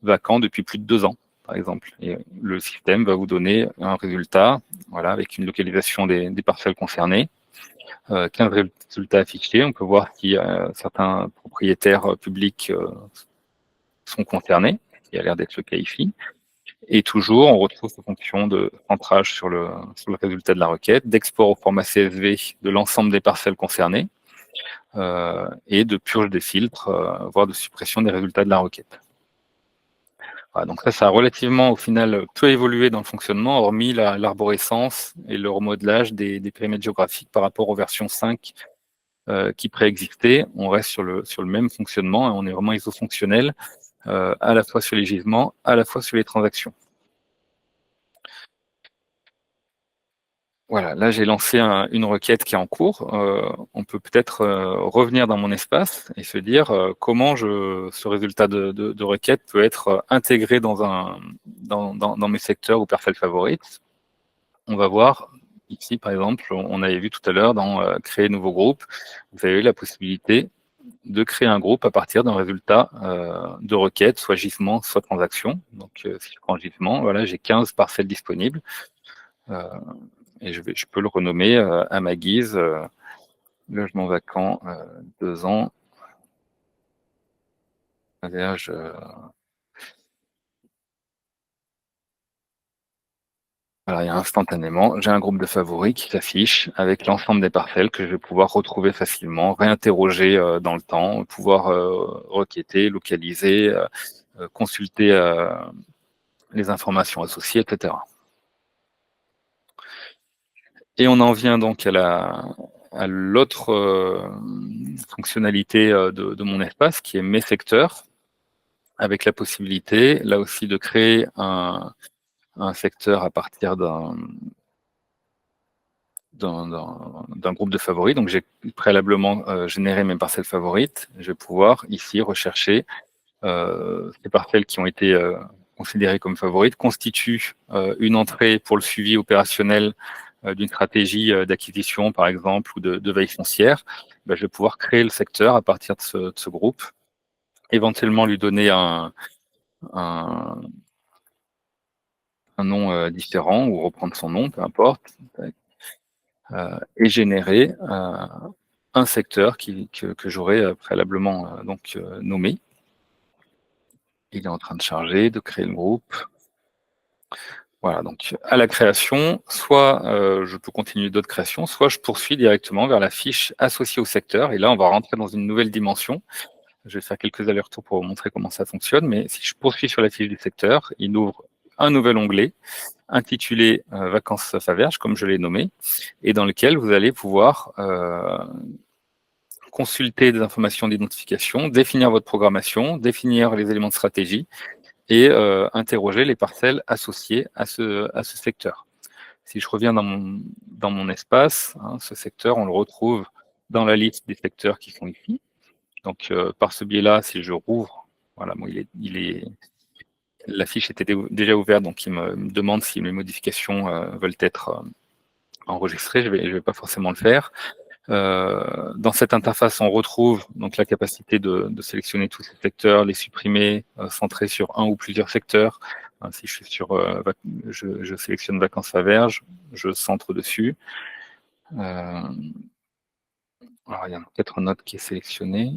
vacants depuis plus de 2 ans, par exemple. Et le système va vous donner un résultat, voilà, avec une localisation des parcelles concernées, 15 résultats affichés. On peut voir si certains propriétaires publics sont concernés, ce qui a l'air d'être le cas ici. Et toujours, on retrouve cette fonction de centrage sur le résultat de la requête, d'export au format CSV de l'ensemble des parcelles concernées, et de purge des filtres, voire de suppression des résultats de la requête. Voilà, donc ça a relativement, au final, peu évolué dans le fonctionnement, hormis l'arborescence et le remodelage des périmètres géographiques par rapport aux versions 5 qui préexistaient. On reste sur le même fonctionnement, et on est vraiment isofonctionnel, à la fois sur les gisements, à la fois sur les transactions. Voilà, là j'ai lancé une requête qui est en cours. On peut peut-être revenir dans mon espace et se dire comment ce résultat de requête peut être intégré dans mes secteurs ou parcelles favorites. On va voir ici, par exemple, on avait vu tout à l'heure dans créer nouveau groupe, vous avez eu la possibilité de créer un groupe à partir d'un résultat de requête, soit gisement, soit transaction. Donc si je prends gisement, voilà, j'ai 15 parcelles disponibles. Et je peux le renommer à ma guise, logement vacant, 2 ans, mariage. Voilà, et instantanément, j'ai un groupe de favoris qui s'affiche avec l'ensemble des parcelles que je vais pouvoir retrouver facilement, réinterroger dans le temps, pouvoir requêter, localiser, consulter les informations associées, etc. Et on en vient donc à l'autre fonctionnalité de mon espace, qui est mes secteurs, avec la possibilité, là aussi, de créer un secteur à partir d'un groupe de favoris. Donc, j'ai préalablement généré mes parcelles favorites. Je vais pouvoir ici rechercher les parcelles qui ont été considérées comme favorites, constituent une entrée pour le suivi opérationnel d'une stratégie d'acquisition, par exemple, ou de veille foncière. Ben, je vais pouvoir créer le secteur à partir de ce groupe, éventuellement lui donner un nom différent ou reprendre son nom, peu importe, et générer un secteur que j'aurais préalablement nommé. Il est en train de charger, de créer le groupe. Voilà, donc à la création, soit je peux continuer d'autres créations, soit je poursuis directement vers la fiche associée au secteur. Et là, on va rentrer dans une nouvelle dimension. Je vais faire quelques allers-retours pour vous montrer comment ça fonctionne. Mais si je poursuis sur la fiche du secteur, il ouvre un nouvel onglet intitulé Vacances Faverges, comme je l'ai nommé, et dans lequel vous allez pouvoir consulter des informations d'identification, définir votre programmation, définir les éléments de stratégie et interroger les parcelles associées à ce secteur. Si je reviens dans mon espace, hein, ce secteur, on le retrouve dans la liste des secteurs qui sont ici. Donc, par ce biais-là, si je rouvre, voilà, bon, la fiche était déjà ouverte, donc il me demande si mes modifications veulent être enregistrées. Je vais pas forcément le faire. Dans cette interface, on retrouve donc la capacité de sélectionner tous ces secteurs, les supprimer, centrer sur un ou plusieurs secteurs. Si je suis sur, je sélectionne Vacances Faverges, je centre dessus. Alors, il y a peut-être un autre qui est sélectionné.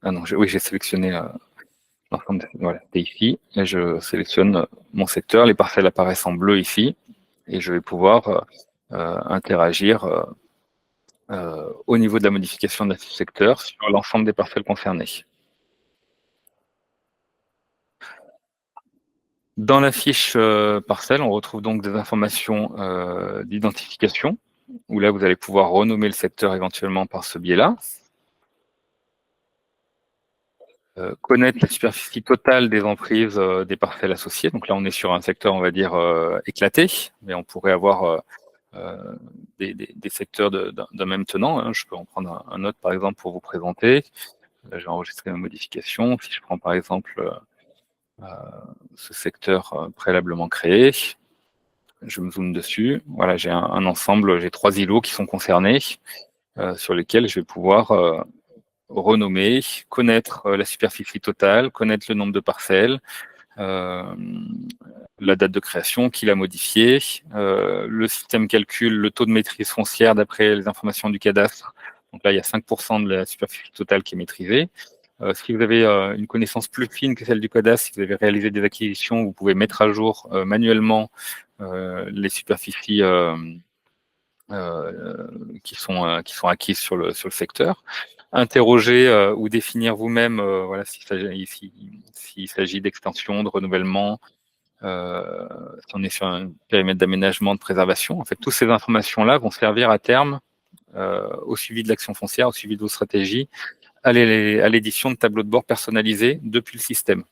Ah non, oui, j'ai sélectionné l'ensemble. Voilà, c'est ici. Et je sélectionne mon secteur. Les parcelles apparaissent en bleu ici, et je vais pouvoir interagir au niveau de la modification de ce secteur sur l'ensemble des parcelles concernées. Dans la fiche parcelle, on retrouve donc des informations d'identification, où là, vous allez pouvoir renommer le secteur éventuellement par ce biais-là. Connaître la superficie totale des emprises des parcelles associées. Donc là, on est sur un secteur, on va dire, éclaté, mais on pourrait avoir des secteurs d'un même tenant. Hein. Je peux en prendre un autre, par exemple, pour vous présenter. Là, je vais enregistrer ma modification. Si je prends, par exemple, ce secteur préalablement créé, je me zoome dessus. Voilà, j'ai un ensemble, j'ai 3 îlots qui sont concernés, sur lesquels je vais pouvoir renommer, connaître la superficie totale, connaître le nombre de parcelles, la date de création, qui l'a modifié, le système calcule le taux de maîtrise foncière d'après les informations du cadastre. Donc là, il y a 5% de la superficie totale qui est maîtrisée. Si vous avez une connaissance plus fine que celle du cadastre, si vous avez réalisé des acquisitions, vous pouvez mettre à jour manuellement les superficies qui sont acquises sur le secteur. Interroger ou définir vous-même voilà, s'il s'agit d'extension, de renouvellement, si on est sur un périmètre d'aménagement, de préservation. En fait, toutes ces informations-là vont servir à terme au suivi de l'action foncière, au suivi de vos stratégies, à l'édition de tableaux de bord personnalisés depuis le système.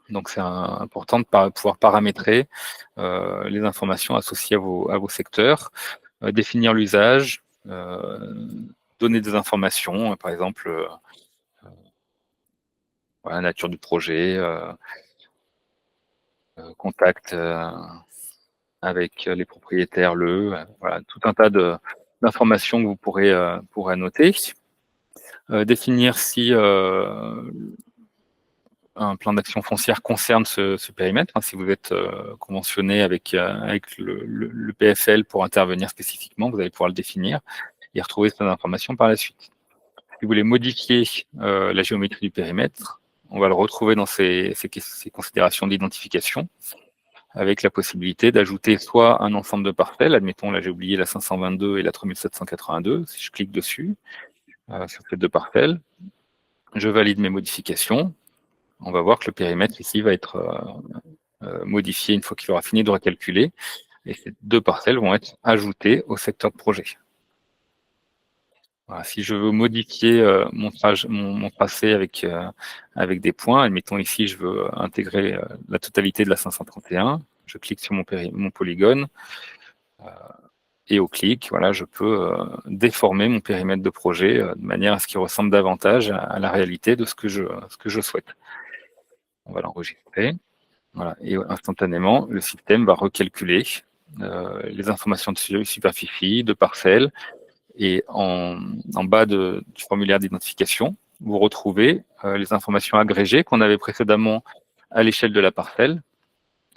Donc, c'est important de pouvoir paramétrer les informations associées à vos secteurs, définir l'usage, donner des informations, par exemple, la nature du projet, contact avec les propriétaires, voilà, tout un tas d'informations que vous pourrez noter. Définir si un plan d'action foncière concerne ce périmètre, hein, si vous êtes conventionné avec le PFL pour intervenir spécifiquement, vous allez pouvoir le définir et retrouver cette information par la suite. Si vous voulez modifier la géométrie du périmètre, on va le retrouver dans ces considérations d'identification, avec la possibilité d'ajouter soit un ensemble de parcelles, admettons, là j'ai oublié la 522 et la 3782, si je clique dessus, sur ces 2 parcelles, je valide mes modifications, on va voir que le périmètre ici va être modifié une fois qu'il aura fini de recalculer, et ces 2 parcelles vont être ajoutées au secteur de projet. Voilà, si je veux modifier mon tracé avec des points, admettons ici, je veux intégrer la totalité de la 531, je clique sur mon polygone, et au clic, voilà, je peux déformer mon périmètre de projet de manière à ce qu'il ressemble davantage à la réalité de ce que je souhaite. On va l'enregistrer. Voilà, et instantanément, le système va recalculer les informations de superficie, de parcelles, et en bas du formulaire d'identification, vous retrouvez les informations agrégées qu'on avait précédemment à l'échelle de la parcelle.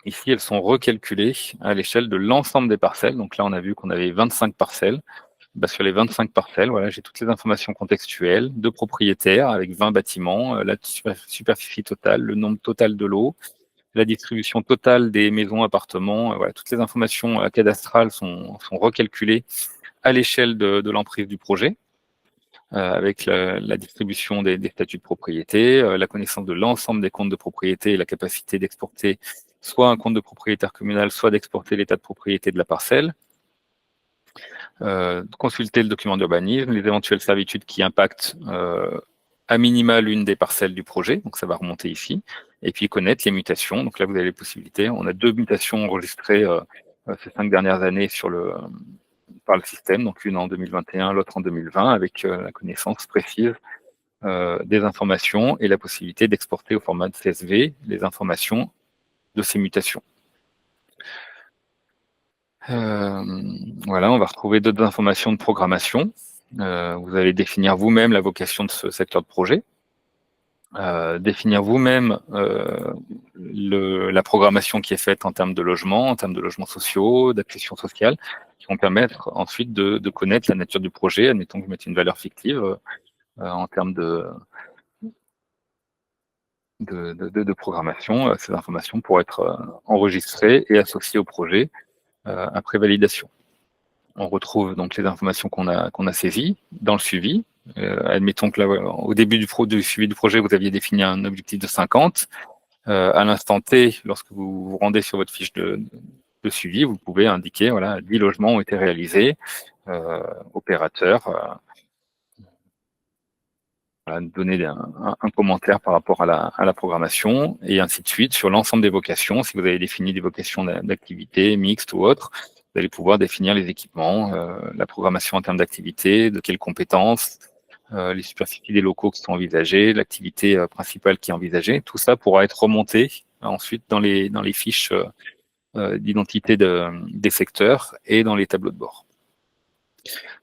Ici, elles sont recalculées à l'échelle de l'ensemble des parcelles. Donc là, on a vu qu'on avait 25 parcelles. Sur les 25 parcelles, voilà, j'ai toutes les informations contextuelles de propriétaires avec 20 bâtiments, la superficie totale, le nombre total de lots, la distribution totale des maisons, appartements. Voilà, toutes les informations cadastrales sont recalculées à l'échelle de l'emprise du projet, avec la distribution des statuts de propriété, la connaissance de l'ensemble des comptes de propriété et la capacité d'exporter soit un compte de propriétaire communal, soit d'exporter l'état de propriété de la parcelle. Consulter le document d'urbanisme, les éventuelles servitudes qui impactent à minima l'une des parcelles du projet, donc ça va remonter ici, et puis connaître les mutations. Donc là, vous avez les possibilités. On a 2 mutations enregistrées ces 5 dernières années par le système, donc une en 2021, l'autre en 2020, avec la connaissance précise des informations et la possibilité d'exporter au format de CSV les informations de ces mutations. Voilà, on va retrouver d'autres informations de programmation. Vous allez définir vous-même la vocation de ce secteur de projet, définir vous-même la programmation qui est faite en termes de logements sociaux, d'accession sociale, qui vont permettre ensuite de connaître la nature du projet. Admettons que je mette une valeur fictive en termes de programmation. Ces informations pourraient être enregistrées et associées au projet après validation. On retrouve donc les informations qu'on a saisies dans le suivi. Admettons que là, au début du suivi du projet, vous aviez défini un objectif de 50. À l'instant T, lorsque vous vous rendez sur votre fiche de suivi, vous pouvez indiquer, voilà, 10 logements ont été réalisés, opérateur, voilà, donner un commentaire par rapport à la programmation, et ainsi de suite sur l'ensemble des vocations. Si vous avez défini des vocations d'activité mixtes ou autres, vous allez pouvoir définir les équipements, la programmation en termes d'activité, de quelles compétences, les superficies des locaux qui sont envisagés, l'activité principale qui est envisagée. Tout ça pourra être remonté ensuite dans les fiches d'identité des secteurs et dans les tableaux de bord.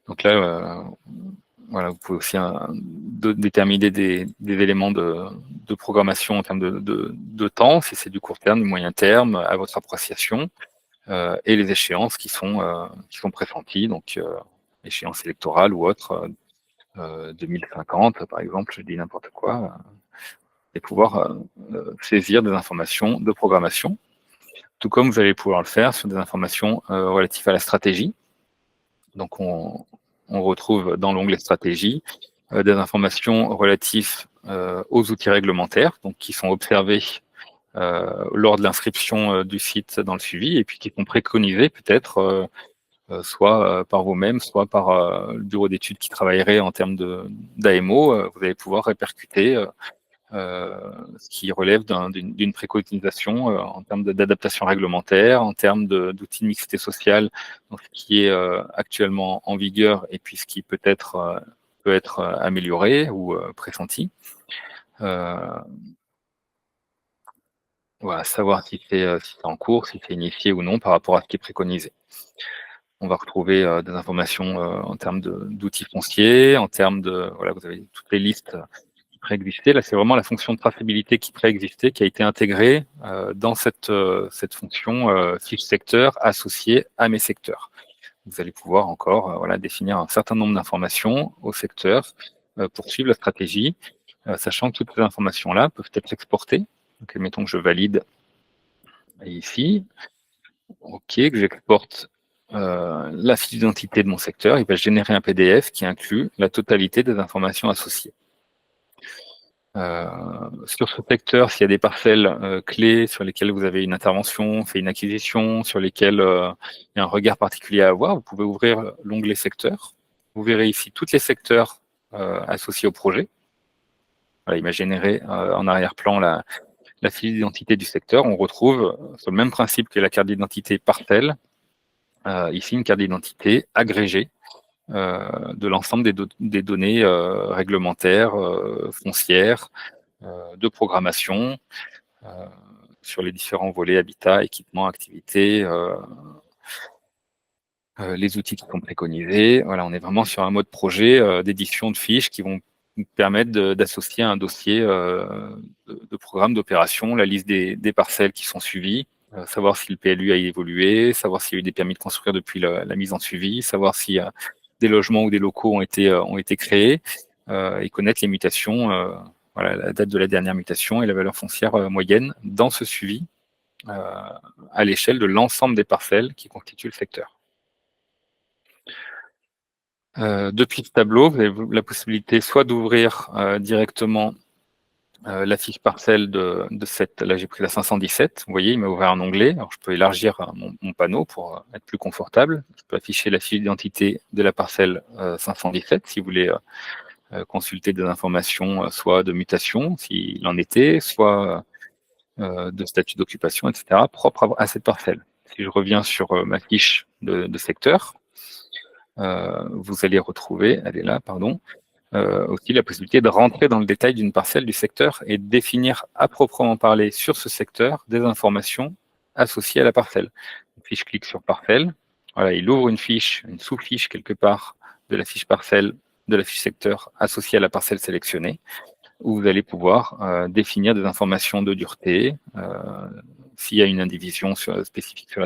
Donc là, voilà, vous pouvez aussi déterminer des éléments de programmation en termes de temps, si c'est du court terme, du moyen terme, à votre appréciation, et les échéances qui sont pressenties, donc échéance électorale ou autre, 2050 par exemple, je dis n'importe quoi, et pouvoir saisir des informations de programmation, tout comme vous allez pouvoir le faire sur des informations relatives à la stratégie. Donc on retrouve dans l'onglet stratégie des informations relatives aux outils réglementaires, donc qui sont observés lors de l'inscription du site dans le suivi, et puis qui sont préconisés peut-être soit par vous-même, soit par le bureau d'études qui travaillerait en termes d'AMO. Vous allez pouvoir répercuter ce qui relève d'une préconisation en termes d'adaptation réglementaire, en termes d'outils de mixité sociale, donc ce qui est actuellement en vigueur et puis ce qui peut être amélioré ou pressenti. Voilà, savoir si c'est en cours, si c'est initié ou non par rapport à ce qui est préconisé. On va retrouver des informations en termes d'outils fonciers, en termes voilà, vous avez toutes les listes qui préexistaient. Là, c'est vraiment la fonction de traçabilité qui préexistait, qui a été intégrée dans cette fonction fiche secteur associée à mes secteurs. Vous allez pouvoir encore voilà, définir un certain nombre d'informations au secteur pour suivre la stratégie, sachant que toutes ces informations-là peuvent être exportées. Donc, admettons que je valide ici. OK, que j'exporte la fiche d'identité de mon secteur. Il va générer un PDF qui inclut la totalité des informations associées. Sur ce secteur, s'il y a des parcelles clés sur lesquelles vous avez une intervention, fait une acquisition, sur lesquelles il y a un regard particulier à avoir, vous pouvez ouvrir l'onglet secteur. Vous verrez ici tous les secteurs associés au projet. Voilà, il m'a généré en arrière-plan la fiche d'identité du secteur. On retrouve, sur le même principe que la carte d'identité parcelle, ici une carte d'identité agrégée de l'ensemble des données réglementaires, foncières, de programmation, sur les différents volets habitat, équipement, activité, les outils qui sont préconisés. Voilà, on est vraiment sur un mode projet d'édition de fiches qui vont nous permettre d'associer à un dossier de programme d'opération la liste des parcelles qui sont suivies, savoir si le PLU a évolué, savoir s'il y a eu des permis de construire depuis la mise en suivi, savoir s'il y a des logements ou des locaux ont été créés, et connaître les mutations, voilà, la date de la dernière mutation et la valeur foncière moyenne dans ce suivi à l'échelle de l'ensemble des parcelles qui constituent le secteur. Depuis ce tableau, vous avez la possibilité soit d'ouvrir directement la fiche parcelle de cette, là j'ai pris la 517, vous voyez, il m'a ouvert un onglet, alors je peux élargir mon panneau pour être plus confortable, je peux afficher la fiche d'identité de la parcelle 517 si vous voulez consulter des informations soit de mutation s'il en était, soit de statut d'occupation, etc., propre à cette parcelle. Si je reviens sur ma fiche de secteur, vous allez retrouver, elle est là, pardon, aussi la possibilité de rentrer dans le détail d'une parcelle du secteur et de définir à proprement parler sur ce secteur des informations associées à la parcelle. Si je clique sur parcelle, voilà, il ouvre une fiche, une sous-fiche quelque part de la fiche parcelle, de la fiche secteur associée à la parcelle sélectionnée, où vous allez pouvoir définir des informations de dureté, s'il y a une indivision spécifique sur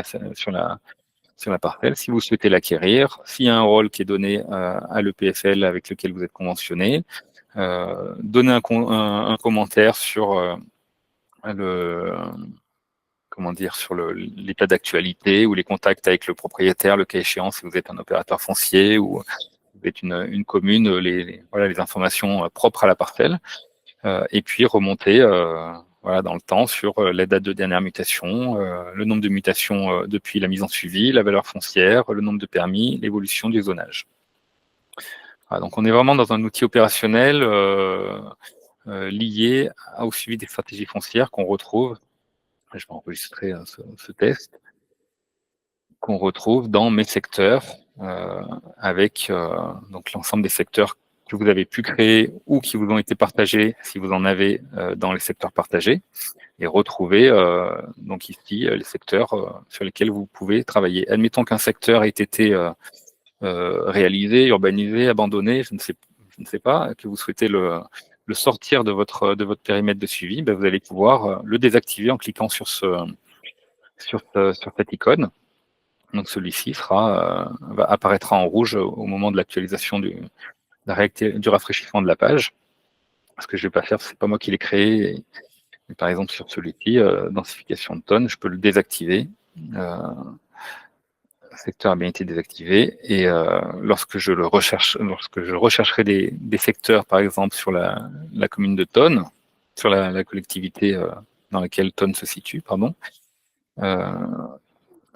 la parcelle, si vous souhaitez l'acquérir, s'il y a un rôle qui est donné à l'EPFL avec lequel vous êtes conventionné, donner un commentaire sur sur l'état d'actualité ou les contacts avec le propriétaire, le cas échéant, si vous êtes un opérateur foncier ou vous êtes une commune, les informations propres à la parcelle, et puis remonter dans le temps sur la date de dernière mutation, le nombre de mutations depuis la mise en suivi, la valeur foncière, le nombre de permis, l'évolution du zonage. Voilà, donc on est vraiment dans un outil opérationnel lié au suivi des stratégies foncières qu'on retrouve, je vais enregistrer ce test, qu'on retrouve dans mes secteurs, avec donc l'ensemble des secteurs que vous avez pu créer ou qui vous ont été partagés, si vous en avez dans les secteurs partagés, et retrouver donc ici les secteurs sur lesquels vous pouvez travailler. Admettons qu'un secteur ait été réalisé, urbanisé, abandonné, je ne sais pas, que vous souhaitez le sortir de votre périmètre de suivi, ben vous allez pouvoir le désactiver en cliquant sur cette icône. Donc celui-ci apparaîtra en rouge au moment de l'actualisation du rafraîchissement de la page. Ce que je ne vais pas faire, c'est pas moi qui l'ai créé. Et par exemple, sur celui-ci, densification de tonnes, je peux le désactiver. Le secteur a bien été désactivé. Et lorsque je rechercherai des secteurs, par exemple, sur la commune de Tonnes, sur la collectivité dans laquelle Tonnes se situe, pardon,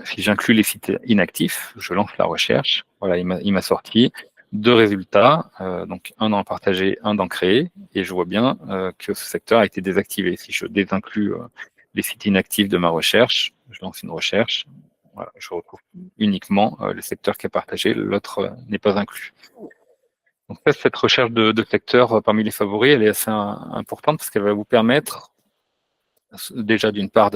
si j'inclus les sites inactifs, je lance la recherche. Voilà, il m'a sorti 2 résultats, donc un dans partagé, un dans créé, et je vois bien que ce secteur a été désactivé. Si je désinclus les sites inactifs de ma recherche, je lance une recherche, voilà, je retrouve uniquement le secteur qui est partagé, l'autre n'est pas inclus. Donc cette recherche de secteurs parmi les favoris, elle est assez importante parce qu'elle va vous permettre déjà d'une part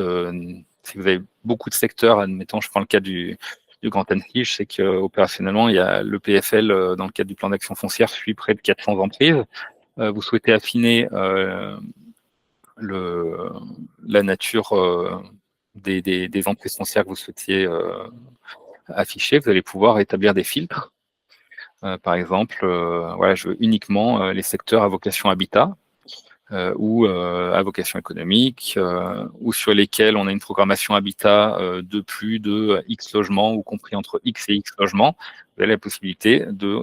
si vous avez beaucoup de secteurs, admettons, je prends le cas du Grand Annecy, je sais qu'opérationnellement, il y a le PFL dans le cadre du plan d'action foncière suit près de 400 emprises. Vous souhaitez affiner la nature des emprises foncières que vous souhaitiez afficher. Vous allez pouvoir établir des filtres. Par exemple, voilà, je veux uniquement les secteurs à vocation habitat. Ou à vocation économique, ou sur lesquels on a une programmation habitat de plus de X logements, ou compris entre X et X logements, vous avez la possibilité de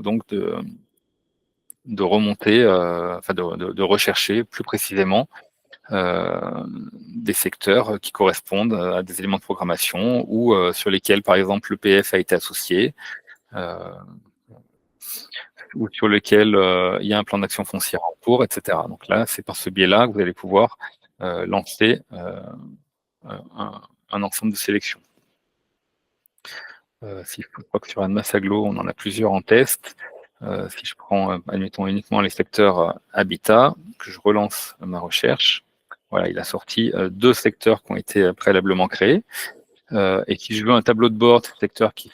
remonter, de rechercher plus précisément des secteurs qui correspondent à des éléments de programmation, ou sur lesquels, par exemple, le PF a été associé, ou sur lequel il y a un plan d'action foncière en cours, etc. Donc là, c'est par ce biais-là que vous allez pouvoir lancer un ensemble de sélection. Si je crois que sur AdMassAglo, on en a plusieurs en test. Si je prends, admettons, uniquement les secteurs habitat, que je relance ma recherche, voilà, il a sorti 2 secteurs qui ont été préalablement créés. Et si je veux un tableau de bord de secteurs qui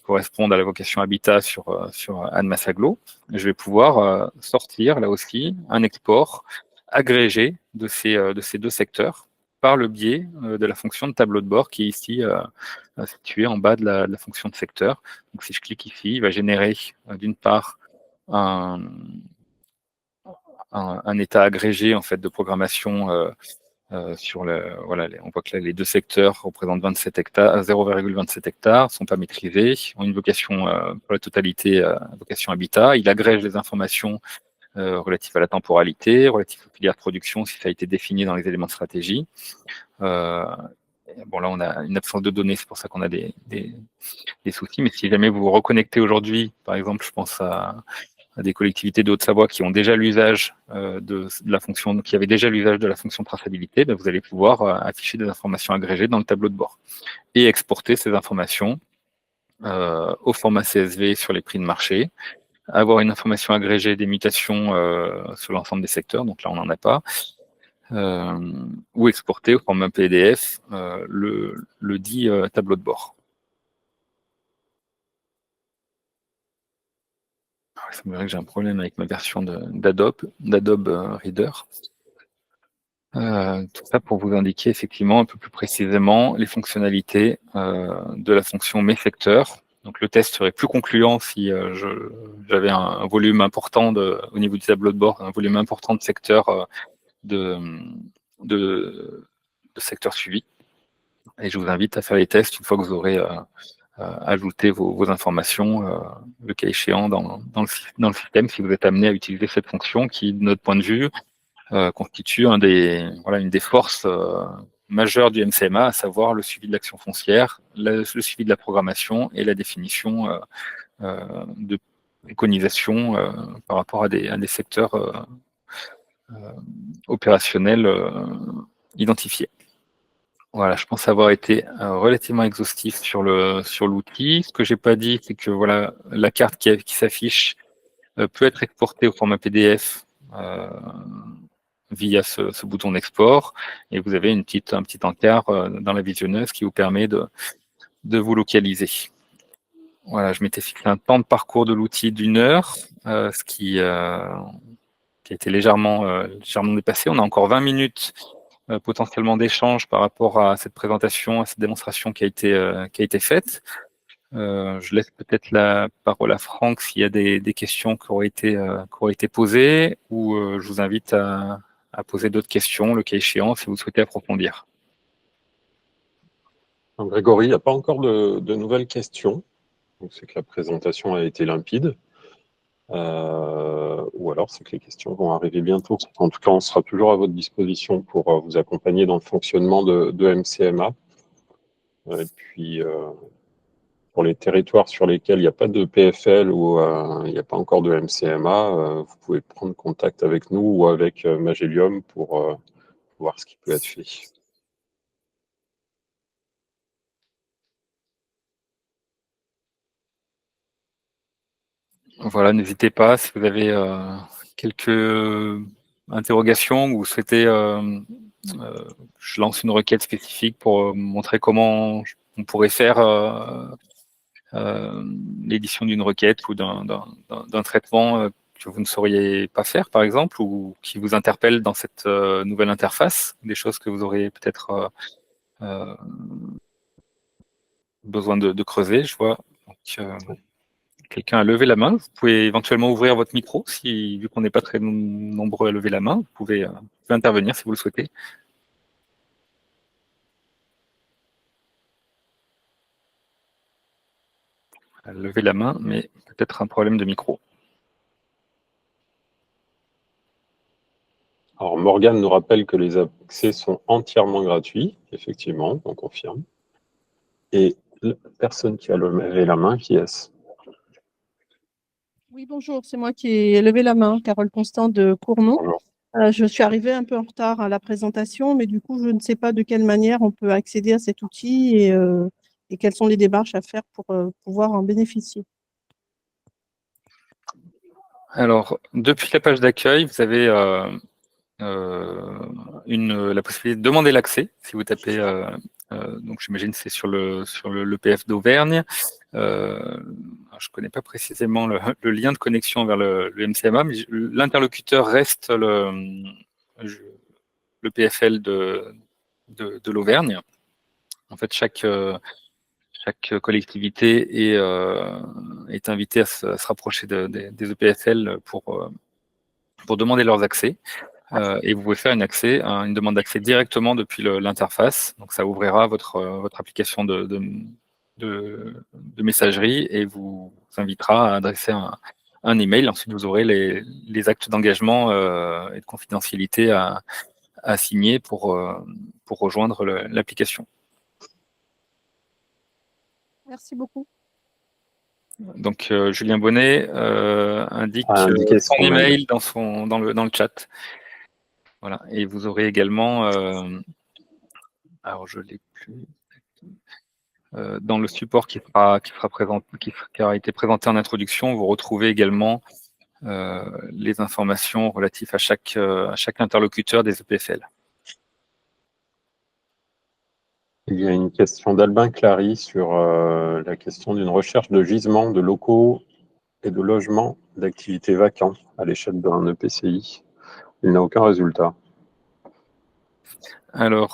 correspondent à la vocation habitat sur AdMassAglo, je vais pouvoir sortir là aussi un export agrégé de ces 2 secteurs par le biais de la fonction de tableau de bord qui est ici située en bas de la fonction de secteur. Donc si je clique ici, il va générer d'une part un état agrégé en fait de programmation On voit que là, les deux secteurs représentent 27 hectares, 0,27 hectares, sont pas maîtrisés, ont une vocation pour la totalité, vocation habitat. Il agrège les informations relatives à la temporalité, relatives aux filières de production, si ça a été défini dans les éléments de stratégie. Bon, là, on a une absence de données, c'est pour ça qu'on a des soucis. Mais si jamais vous vous reconnectez aujourd'hui, par exemple, je pense à des collectivités de Haute-Savoie qui ont déjà l'usage de la fonction, qui avaient déjà l'usage de la fonction traçabilité, ben vous allez pouvoir afficher des informations agrégées dans le tableau de bord et exporter ces informations au format CSV sur les prix de marché, avoir une information agrégée des mutations sur l'ensemble des secteurs, donc là on n'en a pas, ou exporter au format PDF le dit tableau de bord. Ça me dirait que j'ai un problème avec ma version d'Adobe Reader. Tout ça pour vous indiquer effectivement un peu plus précisément les fonctionnalités de la fonction mes secteurs. Donc le test serait plus concluant si j'avais un volume important au niveau du tableau de bord, un volume important de secteurs de secteurs suivis. Et je vous invite à faire les tests une fois que vous aurez ajouté vos informations, le cas échéant, dans le système, si vous êtes amené à utiliser cette fonction qui, de notre point de vue, constitue une des forces majeures du MCMA, à savoir le suivi de l'action foncière, le suivi de la programmation et la définition de préconisation par rapport à des secteurs opérationnels identifiés. Voilà, je pense avoir été relativement exhaustif sur l'outil. Ce que j'ai pas dit, c'est que voilà, la carte qui s'affiche peut être exportée au format PDF via ce bouton d'export, et vous avez un petit encart dans la visionneuse qui vous permet de vous localiser. Voilà, je m'étais fixé un temps de parcours de l'outil d'1 heure, ce qui a été légèrement dépassé. On a encore 20 minutes potentiellement d'échange par rapport à cette présentation, à cette démonstration qui a été faite. Je laisse peut-être la parole à Franck s'il y a des questions qui auraient été posées, ou je vous invite à poser d'autres questions, le cas échéant, si vous souhaitez approfondir. Grégory, il n'y a pas encore de nouvelles questions. Donc, c'est que la présentation a été limpide. Ou alors, c'est que les questions vont arriver bientôt. En tout cas, on sera toujours à votre disposition pour vous accompagner dans le fonctionnement de MCMA. Et puis, pour les territoires sur lesquels il n'y a pas de PFL ou il n'y a pas encore de MCMA, vous pouvez prendre contact avec nous ou avec Magelium pour voir ce qui peut être fait. Voilà, n'hésitez pas si vous avez quelques interrogations ou vous souhaitez, je lance une requête spécifique pour montrer comment on pourrait faire l'édition d'une requête ou d'un traitement que vous ne sauriez pas faire, par exemple, ou qui vous interpelle dans cette nouvelle interface, des choses que vous aurez peut-être besoin de creuser, je vois. Donc, quelqu'un a levé la main. Vous pouvez éventuellement ouvrir votre micro, vu qu'on n'est pas très nombreux à lever la main. Vous pouvez intervenir si vous le souhaitez. Lever la main, mais peut-être un problème de micro. Alors, Morgane nous rappelle que les accès sont entièrement gratuits, effectivement, on confirme. Et la personne qui a levé la main, qui est-ce? Oui, bonjour, c'est moi qui ai levé la main, Carole Constant de Cournon. Bonjour. Je suis arrivée un peu en retard à la présentation, mais du coup, je ne sais pas de quelle manière on peut accéder à cet outil et quelles sont les démarches à faire pour pouvoir en bénéficier. Alors, depuis la page d'accueil, vous avez la possibilité de demander l'accès. Si vous tapez, donc j'imagine que c'est sur l'EPF d'Auvergne. Je ne connais pas précisément le lien de connexion vers le MCMA, mais l'interlocuteur reste le PFL de l'Auvergne. En fait, chaque collectivité est invitée à se rapprocher des EPFL pour demander leurs accès. et vous pouvez faire une demande d'accès directement depuis l'interface. Donc, ça ouvrira votre application de messagerie et vous invitera à adresser un email. Ensuite, vous aurez les actes d'engagement et de confidentialité à signer pour rejoindre l'application. Merci beaucoup. Donc, Julien Bonnet indique indiquer son son email dans le chat. Voilà. Et vous aurez également, alors je l'ai plus, dans le support qui aura été présenté en introduction, vous retrouvez également les informations relatives à chaque interlocuteur des EPFL. Il y a une question d'Albin Clary sur la question d'une recherche de gisements de locaux et de logements d'activités vacants à l'échelle d'un EPCI. Il n'a aucun résultat. Alors,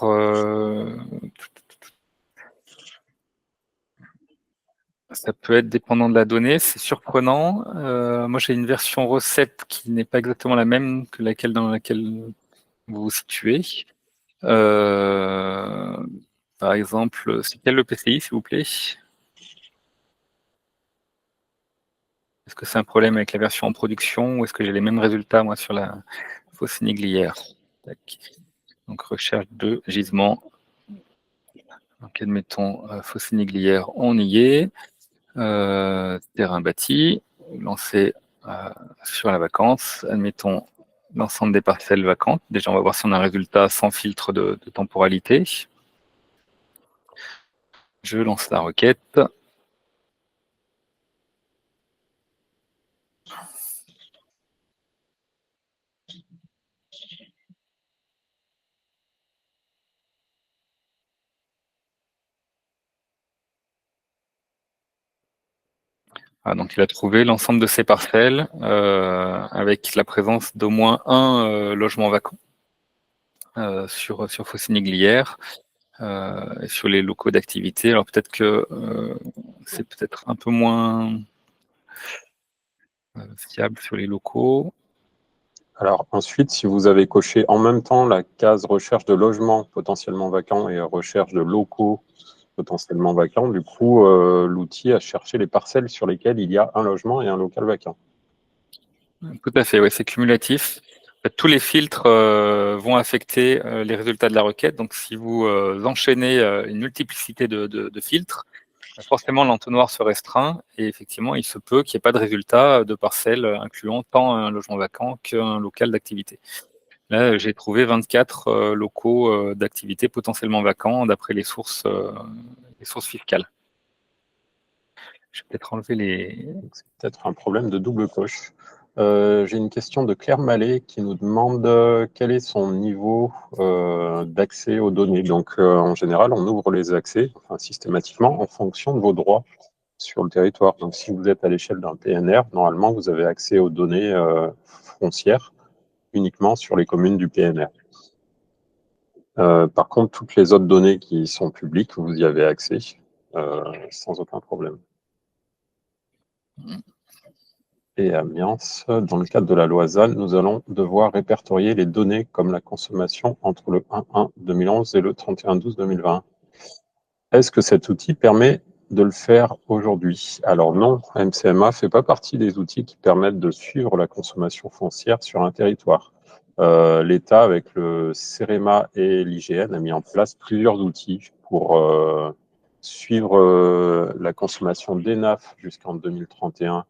ça peut être dépendant de la donnée, c'est surprenant. Moi, j'ai une version recette qui n'est pas exactement la même que laquelle dans laquelle vous vous situez. Par exemple, c'est quel EPCI, s'il vous plaît? Est-ce que c'est un problème avec la version en production ou est-ce que j'ai les mêmes résultats, moi, sur la Fausse-Niglière? Donc, recherche de gisement. Donc, admettons, Fausse-Niglière, on y est. Terrain bâti, lancé sur la vacance. Admettons l'ensemble des parcelles vacantes. Déjà, on va voir si on a un résultat sans filtre de temporalité. Je lance la requête. Donc, il a trouvé l'ensemble de ces parcelles avec la présence d'au moins un logement vacant sur Fausse-Niglière et sur les locaux d'activité. Alors, peut-être que c'est peut-être un peu moins fiable sur les locaux. Alors ensuite, si vous avez coché en même temps la case recherche de logements potentiellement vacants et recherche de locaux potentiellement vacants, du coup, l'outil a cherché les parcelles sur lesquelles il y a un logement et un local vacant. Tout à fait, ouais, c'est cumulatif. En fait, tous les filtres vont affecter les résultats de la requête. Donc, si vous enchaînez une multiplicité de filtres, forcément l'entonnoir se restreint et effectivement, il se peut qu'il n'y ait pas de résultat de parcelles incluant tant un logement vacant qu'un local d'activité. Là, j'ai trouvé 24 locaux d'activité potentiellement vacants d'après les sources fiscales. Je vais peut-être enlever les... C'est peut-être un problème de double coche. J'ai une question de Claire Mallet qui nous demande quel est son niveau d'accès aux données. Donc, en général, on ouvre les accès systématiquement en fonction de vos droits sur le territoire. Donc, si vous êtes à l'échelle d'un PNR, normalement, vous avez accès aux données foncières uniquement sur les communes du PNR. Par contre, toutes les autres données qui sont publiques, vous y avez accès sans aucun problème. Et Amiens, dans le cadre de la loi ZAN, nous allons devoir répertorier les données comme la consommation entre le 1-1-2011 et le 31-12-2020. Est-ce que cet outil permet de le faire aujourd'hui? Alors non, MCMA ne fait pas partie des outils qui permettent de suivre la consommation foncière sur un territoire. L'État, avec le CEREMA et l'IGN, a mis en place plusieurs outils pour suivre la consommation d'ENAF jusqu'en 2031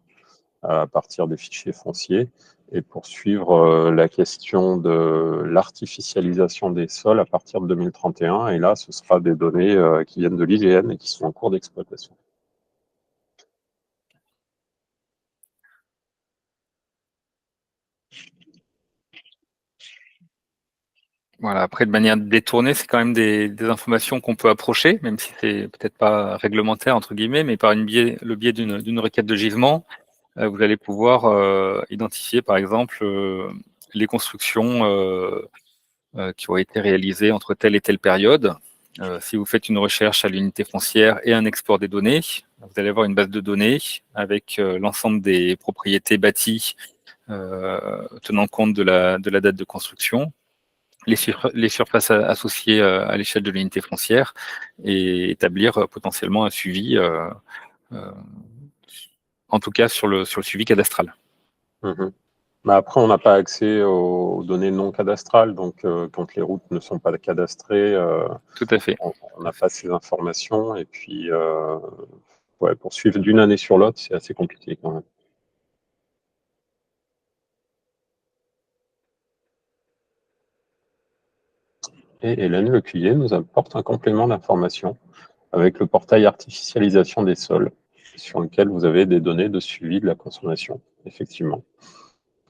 à partir des fichiers fonciers et poursuivre la question de l'artificialisation des sols à partir de 2031. Et là, ce sera des données qui viennent de l'IGN et qui sont en cours d'exploitation. Voilà, après, de manière détournée, c'est quand même des informations qu'on peut approcher, même si c'est peut-être pas réglementaire, entre guillemets, mais par le biais d'une requête de gisement, vous allez pouvoir identifier, par exemple, les constructions qui ont été réalisées entre telle et telle période. Si vous faites une recherche à l'unité foncière et un export des données, vous allez avoir une base de données avec l'ensemble des propriétés bâties tenant compte de la date de construction, les surfaces associées à l'échelle de l'unité foncière et établir potentiellement un suivi, en tout cas sur le suivi cadastral. Mais après, on n'a pas accès aux données non cadastrales, donc quand les routes ne sont pas cadastrées, tout à fait. On n'a pas ces informations. Et puis, pour suivre d'une année sur l'autre, c'est assez compliqué quand même. Et Hélène Lecuyer nous apporte un complément d'information avec le portail artificialisation des sols, sur lequel vous avez des données de suivi de la consommation, effectivement,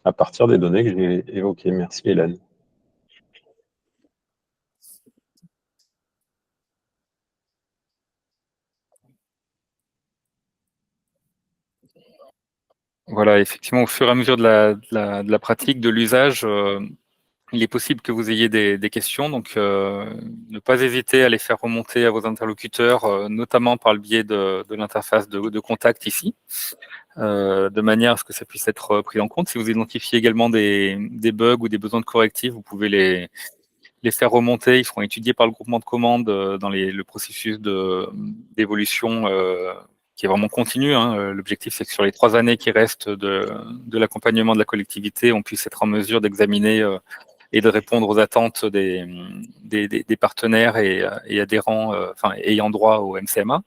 à partir des données que j'ai évoquées. Merci Hélène. Voilà, effectivement, au fur et à mesure de la pratique, de l'usage, il est possible que vous ayez des questions, donc ne pas hésiter à les faire remonter à vos interlocuteurs, notamment par le biais de l'interface de contact ici, de manière à ce que ça puisse être pris en compte. Si vous identifiez également des bugs ou des besoins de correctifs, vous pouvez les faire remonter. Ils seront étudiés par le groupement de commandes dans le processus d'évolution qui est vraiment continu. Hein. L'objectif, c'est que sur les 3 années qui restent de l'accompagnement de la collectivité, on puisse être en mesure d'examiner et de répondre aux attentes des partenaires et adhérents, enfin ayant droit au MCMA.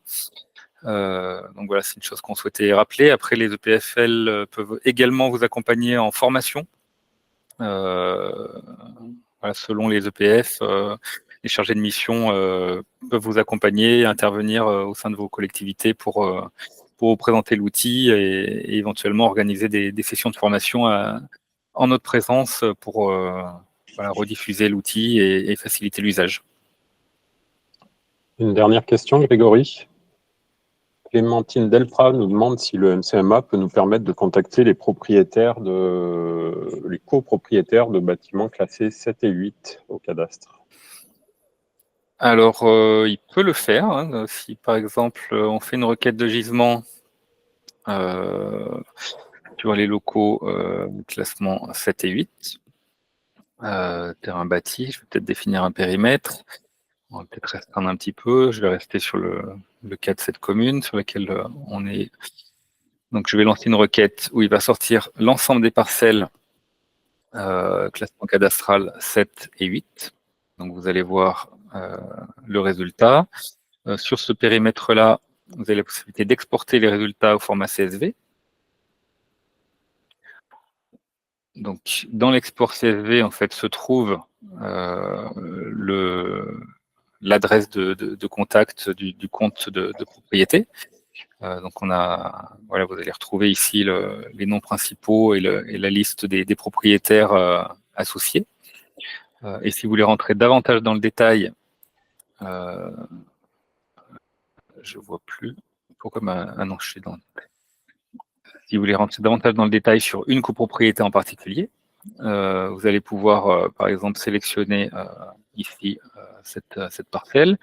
Donc voilà, c'est une chose qu'on souhaitait rappeler. Après, les EPFL peuvent également vous accompagner en formation. Voilà, selon les EPF, les chargés de mission peuvent vous accompagner, intervenir au sein de vos collectivités pour vous présenter l'outil et éventuellement organiser des sessions de formation en notre présence pour voilà, rediffuser l'outil et faciliter l'usage. Une dernière question, Grégory. Clémentine Delprat nous demande si le MCMA peut nous permettre de contacter les copropriétaires de bâtiments classés 7 et 8 au cadastre. Alors, il peut le faire. Hein, si par exemple, on fait une requête de gisement sur les locaux classement 7 et 8, terrain bâti, je vais peut-être définir un périmètre. On va peut-être restreindre un petit peu. Je vais rester sur le cas de cette commune sur laquelle on est. Donc, je vais lancer une requête où il va sortir l'ensemble des parcelles classement cadastral 7 et 8. Donc, vous allez voir le résultat. Sur ce périmètre-là, vous avez la possibilité d'exporter les résultats au format CSV. Donc, dans l'export CSV, en fait, se trouve l'adresse de contact du compte de propriété. Donc, voilà, vous allez retrouver ici les noms principaux et la liste des propriétaires associés. Et si vous voulez rentrer davantage dans le détail, je vois plus. Pourquoi non, je suis dans. Si vous voulez rentrer davantage dans le détail sur une copropriété en particulier, vous allez pouvoir, par exemple, sélectionner ici cette parcelle,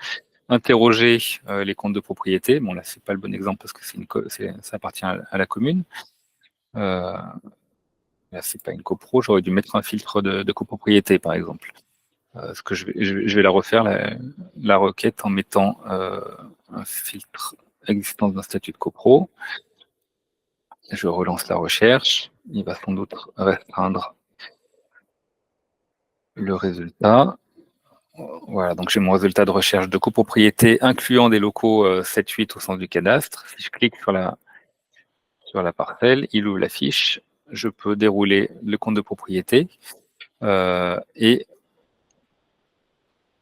interroger les comptes de propriété. Bon, là, c'est pas le bon exemple parce que ça appartient à la commune. Là, c'est pas une copro. J'aurais dû mettre un filtre de copropriété, par exemple. Ce que je vais la refaire, la requête, en mettant un filtre existence d'un statut de copro. Je relance la recherche. Il va sans doute restreindre le résultat. Voilà, donc j'ai mon résultat de recherche de copropriété incluant des locaux 7-8 au sens du cadastre. Si je clique sur la parcelle, il ouvre la fiche. Je peux dérouler le compte de propriété et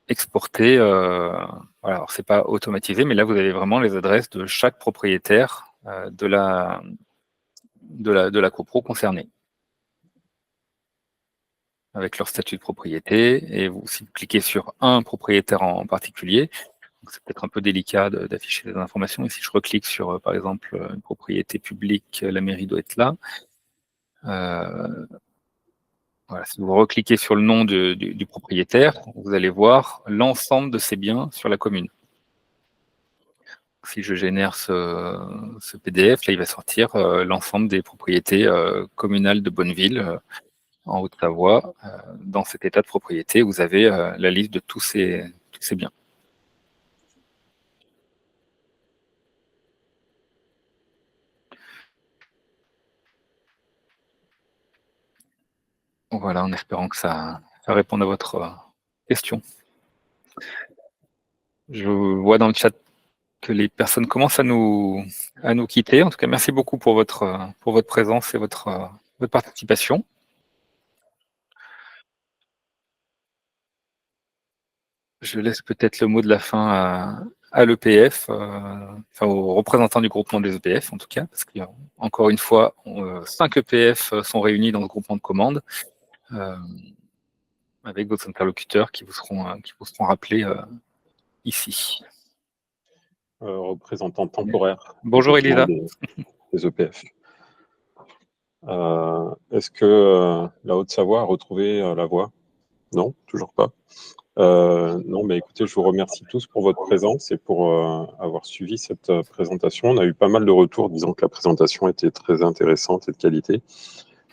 exporter. Voilà, alors c'est pas automatisé, mais là vous avez vraiment les adresses de chaque propriétaire de la copro concernée, avec leur statut de propriété. Et si vous cliquez sur un propriétaire en particulier, c'est peut-être un peu délicat d'afficher les informations. Et si je reclique sur, par exemple, une propriété publique, la mairie doit être là. Voilà, si vous recliquez sur le nom du propriétaire, vous allez voir l'ensemble de ses biens sur la commune. si je génère ce PDF, là, il va sortir l'ensemble des propriétés communales de Bonneville en Haute-Savoie. Dans cet état de propriété, vous avez la liste de tous ces biens. Voilà, en espérant que ça réponde à votre question. Je vois dans le chat que les personnes commencent à nous quitter. En tout cas, merci beaucoup pour votre présence et votre participation. Je laisse peut-être le mot de la fin à l'EPF, enfin aux représentants du groupement des EPF en tout cas, parce qu'il y a encore une fois 5 EPF sont réunis dans ce groupement de commandes, avec d'autres interlocuteurs qui vous seront rappelés ici. Représentant temporaire. Bonjour Elisa. Des EPF. Est-ce que la Haute-Savoie a retrouvé la voie? Non, toujours pas. Non, mais écoutez, je vous remercie tous pour votre présence et pour avoir suivi cette présentation. On a eu pas mal de retours disant que la présentation était très intéressante et de qualité.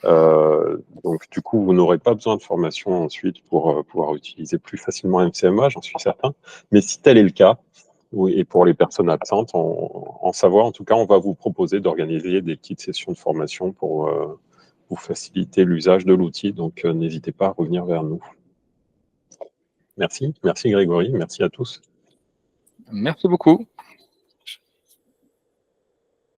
Donc, du coup, vous n'aurez pas besoin de formation ensuite pour pouvoir utiliser plus facilement MCMA, j'en suis certain. Mais si tel est le cas, oui, et pour les personnes absentes, en savoir, en tout cas, on va vous proposer d'organiser des petites sessions de formation pour vous faciliter l'usage de l'outil. Donc, n'hésitez pas à revenir vers nous. Merci Grégory, merci à tous. Merci beaucoup.